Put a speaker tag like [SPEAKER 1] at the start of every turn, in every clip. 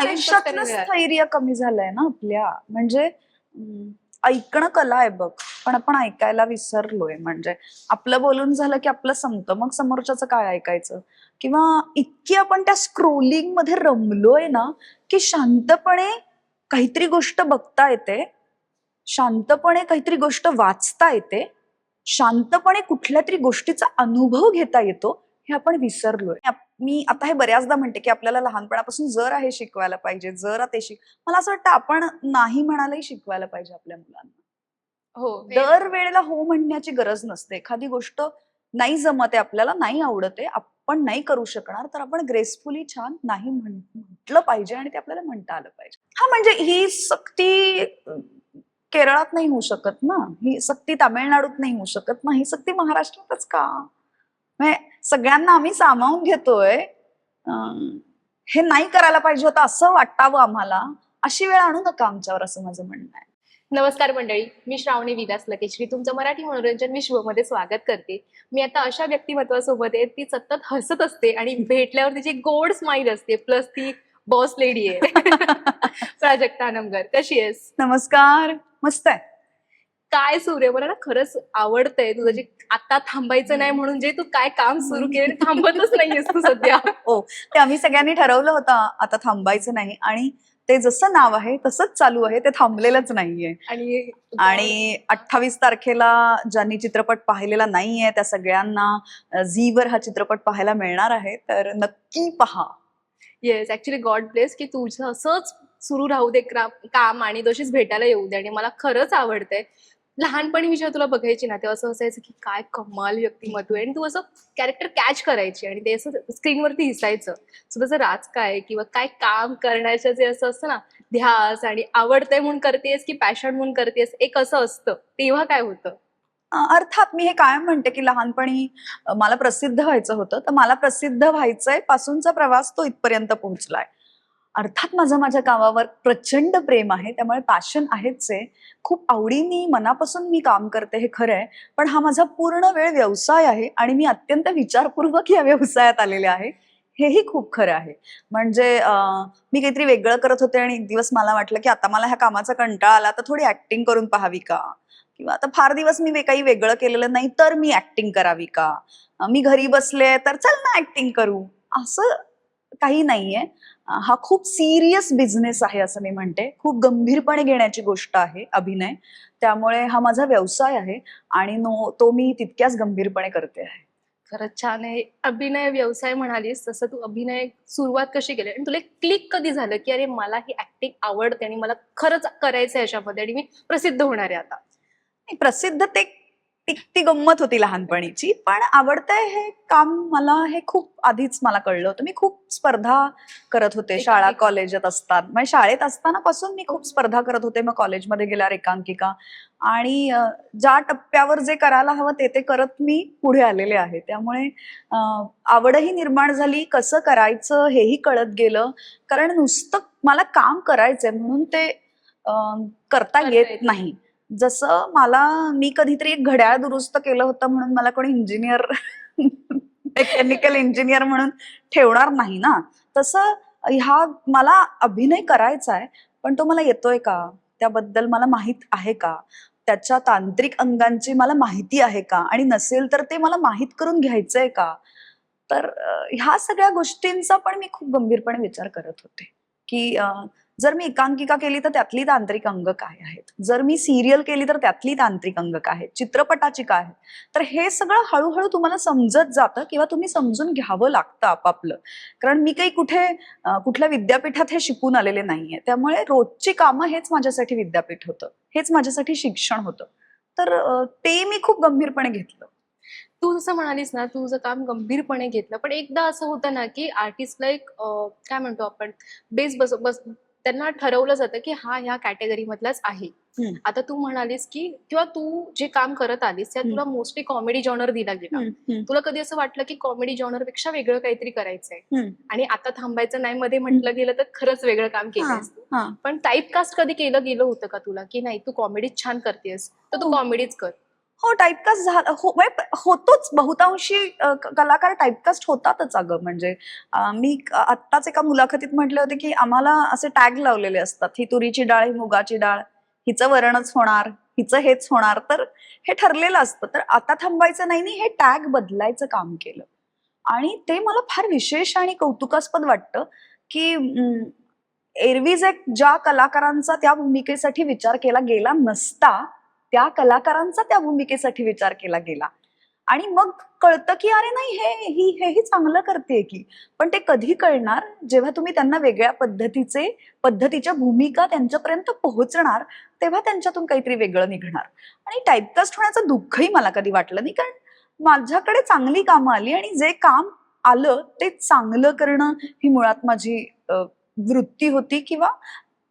[SPEAKER 1] आयुष्यातलं स्थैर्य कमी झालंय ना आपल्या. म्हणजे ऐकणं कला आहे बघ, पण आपण ऐकायला विसरलोय. म्हणजे आपलं बोलून झालं की आपलं संपतं, मग समोरच्याचं काय ऐकायचं? किंवा इतकी आपण त्या स्क्रोलिंग मध्ये रमलोय ना की शांतपणे काहीतरी गोष्ट बघता येते, शांतपणे काहीतरी गोष्ट वाचता येते, शांतपणे कुठल्या तरी गोष्टीचा अनुभव घेता येतो, हे आपण विसरलोय. मी आता हे बऱ्याचदा म्हणते की आपल्याला लहानपणापासून जर हे शिकवायला पाहिजे, जर ते मला असं वाटतं आपण नाही म्हणालाही शिकवायला पाहिजे आपल्या मुलांना.
[SPEAKER 2] हो,
[SPEAKER 1] दर वेळेला हो म्हणण्याची गरज नसते. एखादी गोष्ट नाही जमत आहे आपल्याला, नाही आवडत आहे, आपण नाही करू शकणार, तर आपण ग्रेसफुली छान नाही म्हटलं पाहिजे आणि ते आपल्याला म्हणता आलं पाहिजे. हा म्हणजे ही सक्ती केरळात नाही होऊ शकत ना, ही सक्ती तामिळनाडूत नाही होऊ शकत ना, ही सक्ती महाराष्ट्रातच का? सगळ्यांना आम्ही सामावून घेतोय, हे नाही करायला पाहिजे होतं असं वाटावं आम्हाला, अशी वेळ आणू नका आमच्यावर, असं माझं म्हणणं आहे.
[SPEAKER 2] नमस्कार मंडळी, मी श्रावणी विलास लकेश्री तुमचं मराठी मनोरंजन विश्वमध्ये स्वागत करते. मी आता अशा व्यक्तिमत्वासोबत आहे, ती सतत हसत असते आणि भेटल्यावर तिची गोड स्माईल असते, प्लस ती बॉस लेडी आहे. प्राजक्ता नमगर, कशी आहेस?
[SPEAKER 1] नमस्कार, मस्त आहे.
[SPEAKER 2] काय सुरू आहे? मला ना खरंच आवडतंय तुझं जे आता थांबायचं नाही म्हणून जे तू काय काम सुरू केलं थांबतच नाहीयेस तू सध्या.
[SPEAKER 1] हो, ते आम्ही सगळ्यांनी ठरवलं होतं आता थांबायचं नाही, आणि ते जसं नाव आहे तसंच चालू आहे, ते थांबलेलंच नाहीये. आणि 28 तारखेला ज्यांनी चित्रपट पाहिलेला नाहीये त्या सगळ्यांना झीवर हा चित्रपट पाहायला मिळणार आहे, तर नक्की पहा.
[SPEAKER 2] येस, ऍक्च्युली गॉड ब्लेस की तुझं असंच सुरू राहू दे काम आणि तशीच भेटायला येऊ दे. आणि मला खरंच आवडतंय. लहानपणी मी जेव्हा तुला बघायची ना तेव्हा असं असायचं की काय कमाल व्यक्तिमत्व आहे, आणि तू असं कॅरेक्टर कॅच करायची आणि ते असं स्क्रीनवरती दिसायचं. सो त्याचं राज काय किंवा काय काम करण्याचं जे असं असतं ना, ध्यास आणि आवडतंय म्हणून करतेस की पॅशन म्हणून करतेस, एक असं असतं, तेव्हा काय होतं?
[SPEAKER 1] अर्थात मी हे कायम म्हणते की लहानपणी मला प्रसिद्ध व्हायचं होतं, तर मला प्रसिद्ध व्हायचंय पासूनचा प्रवास तो इथपर्यंत पोहोचलाय. अर्थात माझ्या कामावर प्रचंड प्रेम आहे, त्यामुळे पॅशन आहेच आहे. खूप आवडीने मनापासून मी काम करते, हे खरं आहे. पण हा माझा पूर्ण वेळ व्यवसाय आहे आणि मी अत्यंत विचारपूर्वक या व्यवसायात आलेले आहे, हेही खूप खरं आहे. म्हणजे मी काहीतरी वेगळं करत होते आणि एक दिवस मला वाटलं की आता मला ह्या कामाचा कंटाळा आला, तर थोडी ऍक्टिंग करून पाहावी का? किंवा आता फार दिवस मी काही वेगळं केलेलं नाही, तर मी ऍक्टिंग करावी का? मी घरी बसले तर चल ना ऍक्टिंग करू, असं काही नाहीये. हा खूप सिरियस बिझनेस आहे असं मी म्हणते, खूप गंभीरपणे घेण्याची गोष्ट आहे अभिनय. त्यामुळे हा माझा व्यवसाय आहे आणि तो मी तितक्याच गंभीरपणे करते आहे.
[SPEAKER 2] खरंच छान आहे. अभिनय व्यवसाय म्हणालीस तसं तू अभिनय सुरुवात कशी केली आणि तुला क्लिक कधी झालं की अरे मला ही ऍक्टिंग आवडते आणि मला खरंच करायचं आहे याच्यामध्ये आणि मी प्रसिद्ध होणार आहे आता?
[SPEAKER 1] प्रसिद्ध ते ती गंमत होती लहानपणीची, पण आवडतंय हे काम मला हे खूप आधीच मला कळलं होतं. मी खूप स्पर्धा करत होते शाळा कॉलेजात असताना, म्हणजे शाळेत असताना पासून मी खूप स्पर्धा करत होते. मग कॉलेजमध्ये गेल्यावर एकांकिका, आणि ज्या टप्प्यावर जे करायला हवं ते करत मी पुढे आलेले आहे. त्यामुळे आवडही निर्माण झाली, कसं करायचं हेही कळत गेलं. कारण नुसतं मला काम करायचंय म्हणून ते करता येत नाही. जसं मी कधीतरी एक घड्याळ दुरुस्त केलं होतं म्हणून मला कोणी इंजिनियर मेकॅनिकल इंजिनियर म्हणून ठेवणार नाही ना. तसं मला अभिनय करायचा आहे, पण तो मला येतोय का, त्याबद्दल मला माहित आहे का, त्याच्या तांत्रिक अंगांची मला माहिती आहे का, आणि नसेल तर ते मला माहित करून घ्यायचंय का. तर ह्या सगळ्या गोष्टींचा पण मी खूप गंभीरपणे विचार करत होते की जर मी एकांकिका केली तर त्यातली तांत्रिक अंग काय आहेत, जर मी सिरियल केली तर त्यातली तांत्रिक अंग काय आहेत, चित्रपटाची काय आहेत. तर हे सगळं हळूहळू तुम्हाला समजत जातं किंवा तुम्ही समजून घ्यावं लागतं आपापलं. कारण मी काही कुठल्या विद्यापीठात हे शिकून आलेले नाहीये, त्यामुळे रोजची कामं हेच माझ्यासाठी विद्यापीठ होतं, हेच माझ्यासाठी शिक्षण होतं. तर ते मी खूप गंभीरपणे घेतलं.
[SPEAKER 2] तू जसं म्हणालीस ना, तुझं काम गंभीरपणे घेतलं, पण एकदा असं होतं ना की आर्टिस्टला एक काय म्हणतो आपण, बेस बस त्यांना ठरवलं जातं की हा ह्या कॅटेगरी मधलाच आहे. आता तू म्हणालीस की किंवा तू जे काम करत आलीस त्यात तुला मोस्टली कॉमेडी जॉनर दिला गेला. तुला कधी असं वाटलं की कॉमेडी जॉनर पेक्षा वेगळं काहीतरी करायचंय, आणि आता थांबायचं नाही मध्ये म्हटलं गेलं तर खरंच वेगळं काम केलंस तू, पण टाईपकास्ट कधी केलं गेलं होतं का तुला की नाही तू कॉमेडीच छान करतेस तर तू कॉमेडीच कर?
[SPEAKER 1] हो, टाईपकास्ट झाला होतोच बहुतांशी कलाकार टाईपकास्ट होतातच अगं. म्हणजे मी आत्ताच एका मुलाखतीत म्हटले होते की आम्हाला असे टॅग लावलेले असतात, ही तुरीची डाळ, ही मुगाची डाळ, हिचं वरणच होणार, हिचं हेच होणार. तर हे ठरलेलं असतं. तर आता थांबायचं नाही, हे टॅग बदलायचं काम केलं. आणि ते मला फार विशेष आणि कौतुकास्पद वाटतं की एरवी जे ज्या कलाकारांचा त्या भूमिकेसाठी विचार केला गेला नसता, त्या कलाकारांचा त्या भूमिकेसाठी विचार केला गेला. आणि मग कळतं की अरे नाही, हेही चांगलं करते की. पण ते कधी कळणार जेव्हा तुम्ही त्यांना वेगळ्या पद्धतीच्या भूमिका त्यांच्यापर्यंत पोहोचणार, तेव्हा त्यांच्यातून काहीतरी वेगळं निघणार. आणि टाईपकास्ट होण्याचं दुःखही मला कधी वाटलं नाही, कारण माझ्याकडे चांगली कामं आली आणि जे काम आलं ते चांगलं करणं ही मुळात माझी वृत्ती होती, किंवा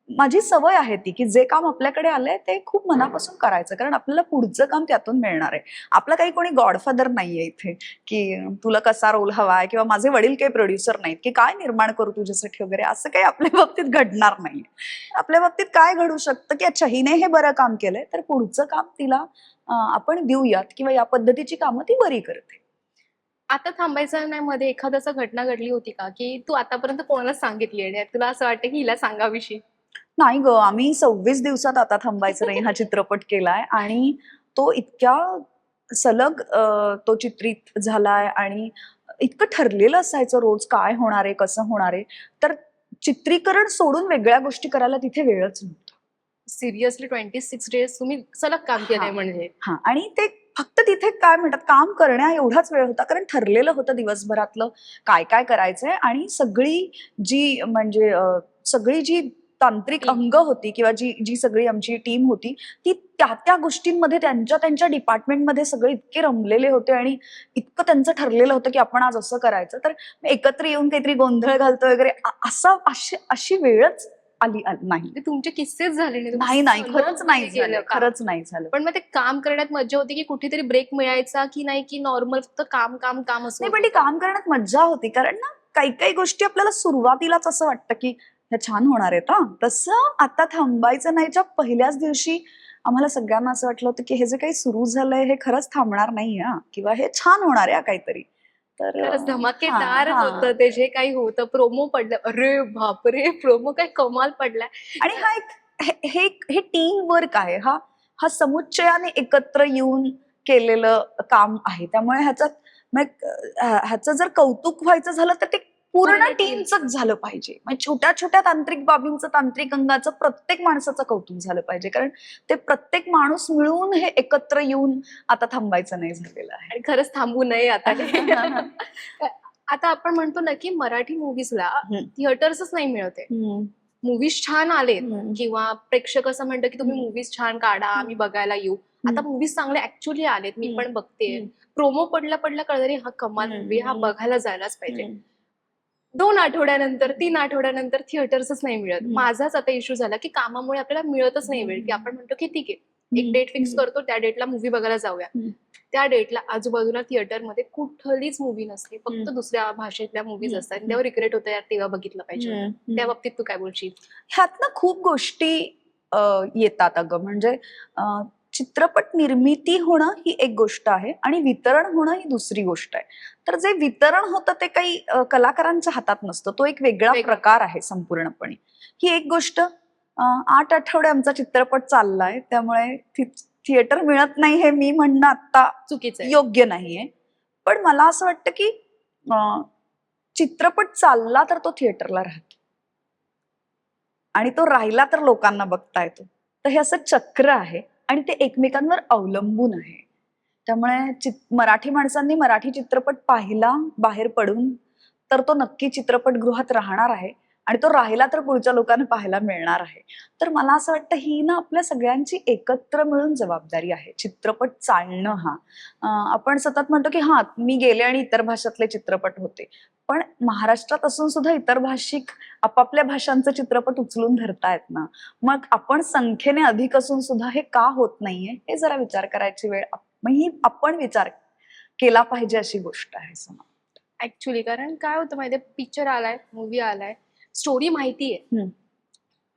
[SPEAKER 1] माझी सवय आहे ती, की जे काम आपल्याकडे आलंय ते खूप मनापासून करायचं, कारण आपल्याला पुढचं काम त्यातून मिळणार आहे. आपला काही कोणी गॉडफादर नाहीये इथे की तुला कसा रोल हवाय, किंवा माझे वडील काही प्रोड्युसर नाहीत की काय निर्माण करू तुझ्यासाठी वगैरे, असं काही आपल्या बाबतीत घडणार नाहीये. आपल्या बाबतीत काय घडू शकतं की अच्छा, हिने हे बरं काम केलंय तर पुढचं काम तिला आपण देऊयात, किंवा या पद्धतीची कामं ती बरी करते.
[SPEAKER 2] आता थांबायचं नाही मध्ये एखादं असं घटना घडली होती का, की तू आतापर्यंत कोणाला सांगितली आणि तुला असं वाटतं की हिला सांगावीशी?
[SPEAKER 1] नाही ग, आम्ही 26 दिवसात आता थांबायचं नाही हा चित्रपट केलाय, आणि तो इतक्या सलग तो चित्रित झालाय, आणि इतकं ठरलेलं असायचं रोज काय होणार आहे, कसं होणार आहे. तर चित्रीकरण सोडून वेगळ्या गोष्टी करायला तिथे वेळच नव्हता.
[SPEAKER 2] सिरियसली 26 डेज तुम्ही सलग काम
[SPEAKER 1] हा
[SPEAKER 2] केलंय म्हणजे?
[SPEAKER 1] हा, आणि ते फक्त तिथे काय म्हणतात काम करण्या एवढाच वेळ होता, कारण ठरलेलं होतं दिवसभरातलं काय काय करायचंय. आणि सगळी जी तांत्रिक
[SPEAKER 2] टीम.
[SPEAKER 1] अंग होती, किंवा जी जी सगळी आमची टीम होती, ती त्या त्या गोष्टींमध्ये त्यांच्या त्यांच्या डिपार्टमेंटमध्ये सगळे इतके रमलेले होते, आणि इतकं त्यांचं ठरलेलं होतं की आपण आज असं करायचं. तर एकत्र येऊन काहीतरी गोंधळ घालतो वगैरे, अशी वेळच आली नाही.
[SPEAKER 2] म्हणजे तुमचे किस्सेच झाले नाही, तुम्ही
[SPEAKER 1] नाही नाही,
[SPEAKER 2] सलग
[SPEAKER 1] खरंच नाही
[SPEAKER 2] हे केलं
[SPEAKER 1] झालं,
[SPEAKER 2] काम.
[SPEAKER 1] खरंच नाही झालं.
[SPEAKER 2] पण मग ते काम करण्यात मज्जा होती की कुठेतरी ब्रेक मिळायचा की नाही, की नॉर्मल फक्त काम काम काम असं
[SPEAKER 1] नाही,
[SPEAKER 2] होत
[SPEAKER 1] पण ती
[SPEAKER 2] होतं?
[SPEAKER 1] काम करण्यात मज्जा होती, कारण ना काही काही गोष्टी आपल्याला सुरुवातीलाच असं वाटतं की ह्या छान होणार आहेत. हा, तसं आता थांबायचं नाहीच्या पहिल्याच दिवशी आम्हाला सगळ्यांना असं वाटलं होतं की हे जे काही सुरू झालंय हे खरंच थांबणार नाही, हा, किंवा हे छान होणार आहे काहीतरी. तर
[SPEAKER 2] खरंच
[SPEAKER 1] हा
[SPEAKER 2] धमाकेदार
[SPEAKER 1] हा.
[SPEAKER 2] होतं ते जे काही होतं. प्रोमो पडलं, अरे बापरे, प्रोमो काय कमाल पडलाय.
[SPEAKER 1] आणि हा एक हे टीम वर्क आहे. हा हा समुच्चयाने एकत्र येऊन केलेलं काम आहे. त्यामुळे ह्याचं जर कौतुक व्हायचं झालं तर ते पूर्ण
[SPEAKER 2] पूर्ण टीम.
[SPEAKER 1] टीमचंच झालं पाहिजे. म्हणजे छोट्या छोट्या तांत्रिक बाबींचं, तांत्रिक अंगाचं प्रत्येक माणसाचं कौतुक झालं पाहिजे, कारण ते प्रत्येक माणूस मिळून हे एकत्र येऊन आता थांबायचं नाही झालेलं आहे.
[SPEAKER 2] आणि खरंच थांबू नये आता हे. आता आपण म्हणतो ना की मराठी मूवीजला थिएटर्सच नाही मिळते. मूवीज छान आलेत किंवा प्रेक्षक असं म्हणतं की तुम्ही मूवीज छान काढा, आम्ही बघायला येऊ. आता मूवीज चांगले ऍक्च्युअली आलेत, मी पण बघते. प्रोमो पडला कळलं हा कमाल मूवी, हा बघायला जायलाच पाहिजे. 2 आठवड्यानंतर, 3 आठवड्यानंतर थिएटर्सच नाही मिळत. माझाच आता इश्यू झाला की कामामुळे आपल्याला मिळतच नाही वेळ, की आपण म्हणतो की ठीक आहे, एक डेट फिक्स करतो, त्या डेटला मूवी बघायला जाऊया. त्या डेटला आजूबाजूला थिएटरमध्ये कुठलीच मूवी नसते, फक्त दुसऱ्या भाषेतल्या मूवीज असतात. त्यावर रिग्रेट होतं, यार तेव्हा बघितलं पाहिजे होतं. त्या बाबतीत तू काय बोलशील?
[SPEAKER 1] ह्यात ना खूप गोष्टी येतात अगं. म्हणजे चित्रपट निर्मिती होणं ही एक गोष्ट आहे, आणि वितरण होणं ही दुसरी गोष्ट आहे. तर जे वितरण होतं ते काही कलाकारांच्या हातात नसतं, तो एक वेगळा प्रकार आहे संपूर्णपणे. ही एक गोष्ट. 8 आठवडे आमचा चित्रपट चाललाय, त्यामुळे थिएटर मिळत नाही हे मी म्हणणं आता
[SPEAKER 2] चुकीचं आहे.
[SPEAKER 1] योग्य नाहीये. पण मला असं वाटतं की चित्रपट चालला तर तो थिएटरला राहतो, आणि तो राहिला तर लोकांना बघता येतो. तर हे असं चक्र आहे, आणि ते एकमेकांवर अवलंबून आहे. त्यामुळे मराठी माणसांनी मराठी चित्रपट पाहिला बाहेर पडून तर तो नक्की चित्रपटगृहात राहणार आहे, आणि तो राहिला तर पुढच्या लोकांना पाहायला मिळणार आहे. तर मला असं वाटतं ही ना आपल्या सगळ्यांची एकत्र मिळून जबाबदारी आहे. चित्रपट चालणं हा, आपण सतत म्हणतो की हा मी गेले आणि इतर भाषातले चित्रपट होते, पण महाराष्ट्रात असून सुद्धा इतर भाषिक आपापल्या भाषांचे चित्रपट उचलून धरतायत ना. मग आपण संख्येने अधिक असून सुद्धा हे का होत नाहीये, हे जरा विचार करायची वेळ ही आपण विचार केला पाहिजे अशी गोष्ट आहे.
[SPEAKER 2] ऍक्च्युली कारण काय होतं माहितीये, पिक्चर आलाय, मूवी आलाय, स्टोरी माहितीये,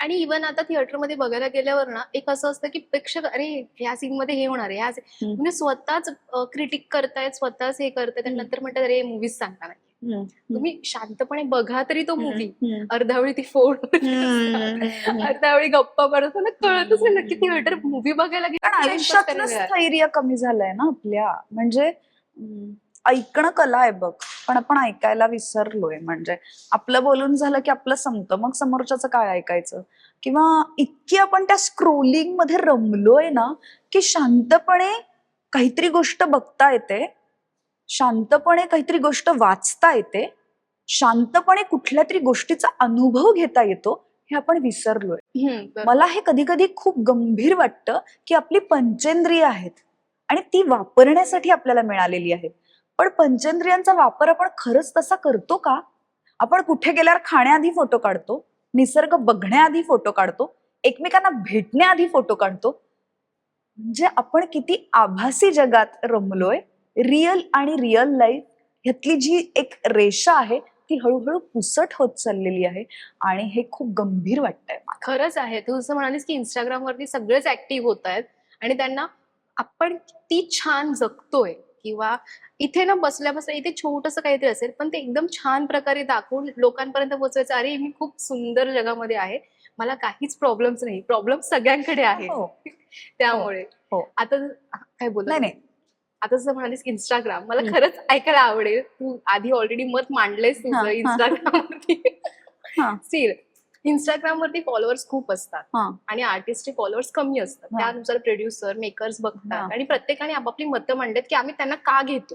[SPEAKER 2] आणि इव्हन आता थिएटरमध्ये बघायला गेल्यावर ना एक असं असतं की प्रेक्षक अरे ह्या सीन मध्ये हे होणार आहे म्हणजे स्वतःच क्रिटिक करतायत, स्वतःच हे करतायत आणि नंतर म्हणतात अरे मूवीज चांगला नाही. तुम्ही शांतपणे बघा तरी तो मूवी. अर्धावेळी ती फोड अर्धावेळी गप्पा मारत मला कळतच नाही नक्की थिएटर मूवी बघायला
[SPEAKER 1] पण आयुष्यातलं स्थैर्य कमी झालंय ना आपल्या. म्हणजे ऐकणं कला आहे बघ, पण आपण ऐकायला विसरलोय. म्हणजे आपलं बोलून झालं की आपलं संपतं, मग समोरच्याचं काय ऐकायचं. किंवा इतकी आपण त्या स्क्रोलिंग मध्ये रमलोय ना की शांतपणे काहीतरी गोष्ट बघता येते, शांतपणे काहीतरी गोष्ट वाचता येते, शांतपणे कुठल्या तरी गोष्टीचा अनुभव घेता येतो, हे आपण विसरलोय. मला हे कधी कधी खूप गंभीर वाटतं की आपली पंचेंद्रिय आहेत आणि ती वापरण्यासाठी आपल्याला मिळालेली आहेत, पण पंचेंद्रियांचा वापर आपण खरंच तसा करतो का? आपण कुठे गेल्यावर खाण्याआधी फोटो काढतो, निसर्ग बघण्याआधी फोटो काढतो, एकमेकांना भेटण्याआधी फोटो काढतो. म्हणजे आपण किती आभासी जगात रमलोय. रिअल आणि रिअल लाईफ ह्यातली जी एक रेषा आहे ती हळूहळू पुसट होत चाललेली आहे आणि हे खूप गंभीर वाटतंय.
[SPEAKER 2] खरंच आहे. तू जसं म्हणालीस की इंस्टाग्रामवरती सगळेच ऍक्टिव्ह होत आहेत आणि त्यांना आपण किती छान जगतोय किंवा इथे ना बसल्या बसल्या इथे छोटस काहीतरी असेल पण ते एकदम छान प्रकारे दाखवून लोकांपर्यंत पोहोचवायचं. अरे मी खूप सुंदर जगामध्ये आहे, मला काहीच प्रॉब्लेम्स नाही. प्रॉब्लेम सगळ्यांकडे आहे. त्यामुळे आता काय बोलत नाही. आता जसं म्हणालीस इंस्टाग्राम, मला खरंच ऐकायला आवडेल. तू आधी ऑलरेडी मत मांडलेस तुझं इंस्टाग्रामवरती. स्टील इंस्टाग्रामवरती फॉलोअर्स खूप असतात आणि आर्टिस्टचे फॉलोअर्स कमी असतात. त्यानुसार प्रोड्युसर मेकर्स बघतात आणि प्रत्येकाने आपापली मतं मांडतात की आम्ही त्यांना का घेतो.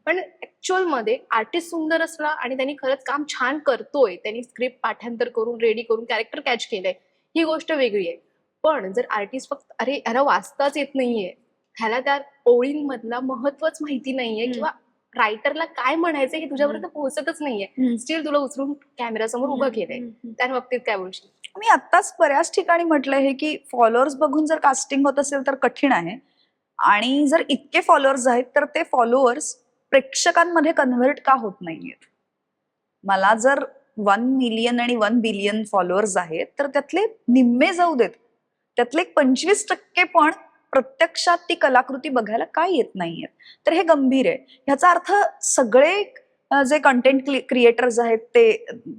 [SPEAKER 2] पण ऍक्च्युअल मध्ये आर्टिस्ट सुंदर असला आणि त्यांनी खरंच काम छान करतोय, त्यांनी स्क्रिप्ट पाठांतर करून रेडी करून कॅरेक्टर कॅच केलंय, ही गोष्ट वेगळी आहे. पण जर आर्टिस्ट फक्त अरे ह्याला वाचताच येत नाहीये, ह्याला त्या ओळींमधला महत्वच माहिती नाहीये किंवा रायटरला काय म्हणायचं हे तुझ्यापर्यंत पोहोचतच नाहीये, स्टील तुला उचलून कॅमेरासमोर उभं केलंय, त्या बाबतीत काय बोलशील?
[SPEAKER 1] मी आत्ताच बऱ्याच ठिकाणी म्हटलंय हे की फॉलोअर्स बघून जर कास्टिंग होत असेल तर कठीण आहे, आणि जर इतके फॉलोअर्स आहेत तर ते फॉलोअर्स प्रेक्षकांमध्ये कन्व्हर्ट का होत नाहीयेत. मला जर 1 मिलियन आणि 1 बिलियन फॉलोअर्स आहेत तर त्यातले निम्मे जाऊ देत, त्यातले 25% पण प्रत्यक्षात ती कलाकृती बघायला काय येत नाहीयेत, तर हे गंभीर आहे. ह्याचा अर्थ सगळे जे कंटेंट क्रिएटर्स आहेत ते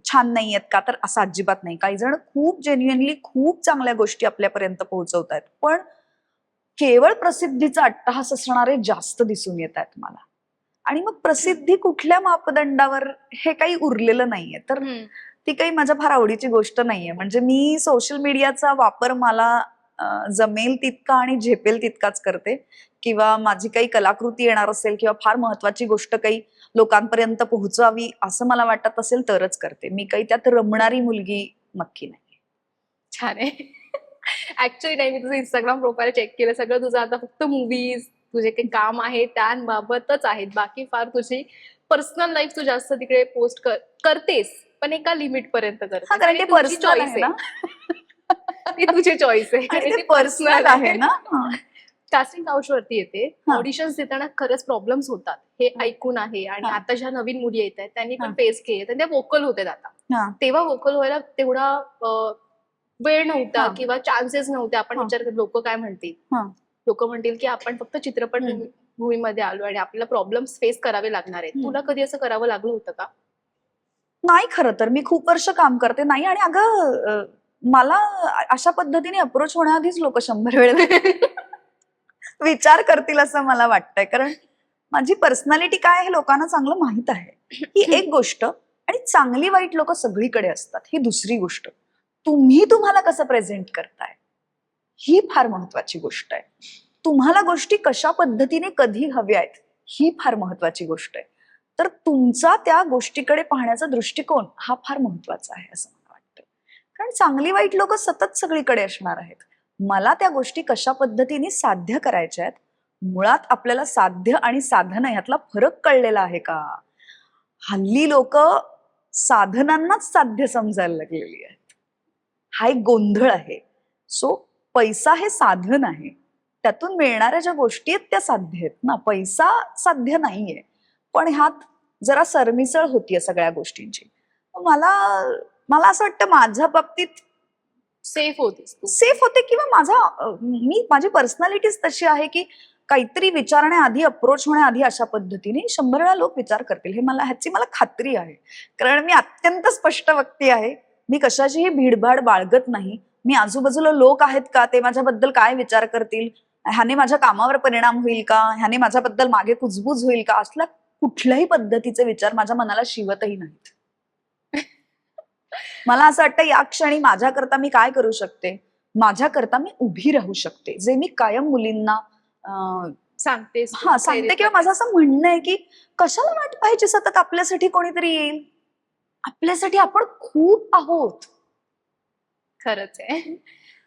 [SPEAKER 1] छान नाहीयेत का? तर असं अजिबात नाही. काही जण खूप जेन्युइनली खूप चांगल्या गोष्टी आपल्यापर्यंत पोहोचवत आहेत, पण केवळ प्रसिद्धीचा अट्टहास असणारे जास्त दिसून येत आहेत मला. आणि मग प्रसिद्धी कुठल्या मापदंडावर हे काही उरलेलं नाहीये, तर ती काही माझ्या फार आवडीची गोष्ट नाहीये. म्हणजे मी सोशल मीडियाचा वापर मला जमेल तितका आणि झेपेल तितकाच करते, किंवा माझी काही कलाकृती येणार असेल किंवा फार महत्वाची गोष्ट काही लोकांपर्यंत पोहोचावी असं मला वाटत असेल तरच करते. मी काही त्यात रमणारी मुलगी नक्की नाही.
[SPEAKER 2] छान आहे. ऍक्च्युअली नाही, मी तुझं इंस्टाग्राम प्रोफाईल चेक केलं, सगळं तुझं आता फक्त मूवीज, तुझे काही काम आहे त्याबाबतच आहेत. बाकी फार तुझी पर्सनल लाईफ तू जास्त तिकडे पोस्ट करतेस, पण एका लिमिट पर्यंत करतेस.
[SPEAKER 1] कारण ते पर्सनल आहे ना.
[SPEAKER 2] ती तुझी चॉईस आहे,
[SPEAKER 1] ते पर्सनल आहे ना.
[SPEAKER 2] कास्टिंग काउच वरती येते, ऑडिशन्स देताना खरंच प्रॉब्लेम्स होतात हे ऐकून आहे. आणि आता ज्या नवीन मुली येत आहेत त्यांनी पण फेस केले, त्या वोकल होते आता. तेव्हा वोकल व्हायला तेवढा वेळ नव्हता किंवा चान्सेस नव्हते. आपण विचार करतो लोक काय म्हणतील, लोक म्हणतील की आपण फक्त चित्रपट भूमीमध्ये आलो आणि आपल्याला प्रॉब्लेम्स फेस करावे लागणार आहेत. तुला कधी असं करावं लागलं होतं का?
[SPEAKER 1] नाही, खरं तर मी खूप वर्ष काम करते नाही. आणि अगं मला अशा पद्धतीने अप्रोच होण्याआधीच लोक 100 वेळा विचार करतील असं मला वाटतंय, कारण माझी पर्सनॅलिटी काय हे लोकांना चांगलं माहित आहे. ही एक गोष्ट. आणि चांगली वाईट लोक सगळीकडे असतात ही दुसरी गोष्ट. तुम्ही तुम्हाला कसं प्रेझेंट करताय ही फार महत्वाची गोष्ट आहे. तुम्हाला गोष्टी कशा पद्धतीने कधी हव्या आहेत ही फार महत्वाची गोष्ट आहे. तर तुमचा त्या गोष्टीकडे पाहण्याचा दृष्टिकोन हा फार महत्वाचा आहे असं मला वाटतं. कारण चांगली वाईट लोक सतत सगळीकडे असणार आहेत. मला त्या गोष्टी कशा पद्धतीने साध्य करायच्या आहेत, मुळात आपल्याला साध्य आणि साधन ह्यातला फरक कळलेला आहे का? हल्ली लोक साधनांनाच साध्य समजायला लागलेली आहेत. हा एक गोंधळ आहे. सो पैसा हे साधन आहे, त्यातून मिळणाऱ्या ज्या गोष्टी आहेत त्या साध्य आहेत ना. पैसा साध्य नाहीये, पण ह्यात जरा सरमिसळ होतीये सगळ्या गोष्टींची. मला असं वाटतं माझ्या बाबतीत
[SPEAKER 2] सेफ होतीस तू.
[SPEAKER 1] सेफ होते किंवा माझी पर्सनॅलिटीच तशी आहे की काहीतरी विचारण्याआधी अप्रोच होण्याआधी अशा पद्धतीने 100 वेळा लोक विचार करतील, ह्याची मला खात्री आहे. कारण मी अत्यंत स्पष्ट व्यक्ती आहे. मी कशाचीही भीडभाड बाळगत नाही. मी आजूबाजूला लोक आहेत का, ते माझ्याबद्दल काय विचार करतील, ह्याने माझ्या कामावर परिणाम होईल का, ह्याने माझ्याबद्दल मागे कुजबूज होईल का, असल्या कुठल्याही पद्धतीचे विचार माझ्या मनाला शिवतही नाहीत. मला असं वाटतं या क्षणी माझ्याकरता मी काय करू शकते, माझ्याकरता मी उभी राहू शकते, जे मी कायम मुलींना
[SPEAKER 2] सांगतेस तू,
[SPEAKER 1] सांगते.
[SPEAKER 2] प्रेरित
[SPEAKER 1] किंवा माझं असं म्हणणं आहे की कशाला वाट पाहायची सतत आपल्यासाठी कोणीतरी येईल. आपल्यासाठी आपण खूप आहोत.
[SPEAKER 2] खरंच आहे.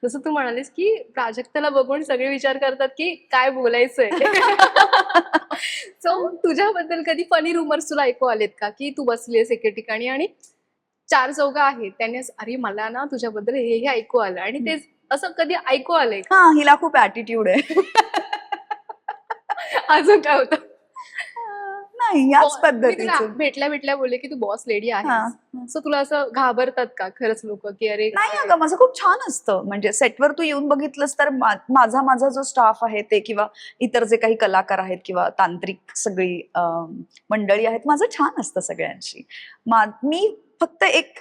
[SPEAKER 2] जसं तू म्हणालीस की प्राजक्ताला बघून सगळे विचार करतात की काय बोलायचंय. सो तुझ्याबद्दल कधी फनी रुमर्स तुला ऐकू आलेत का, की तू बसलीस एके ठिकाणी आणि 4 चौघा आहेत, त्यांनी अरे मला ना तुझ्याबद्दल हे ऐकू आलं, आणि ते असं कधी ऐकू आलंय का?
[SPEAKER 1] हा, हिला खूप ऍटिट्यूड आहे.
[SPEAKER 2] अजून काय होतं?
[SPEAKER 1] नाही, याच
[SPEAKER 2] मी तुला
[SPEAKER 1] पद्धतीचं.
[SPEAKER 2] भेटल्या बोलले की तू बॉस लेडी
[SPEAKER 1] हा.
[SPEAKER 2] आहेस, सो तुला असं घाबरतात का खरंच लोक की अरे
[SPEAKER 1] नाही अगं, माझं खूप छान असतं. म्हणजे सेटवर तू येऊन बघितलंस तर माझा जो स्टाफ आहे ते, किंवा इतर जे काही कलाकार आहेत किंवा तांत्रिक सगळी मंडळी आहेत, माझं छान असतं सगळ्यांशी. मी फक्त एक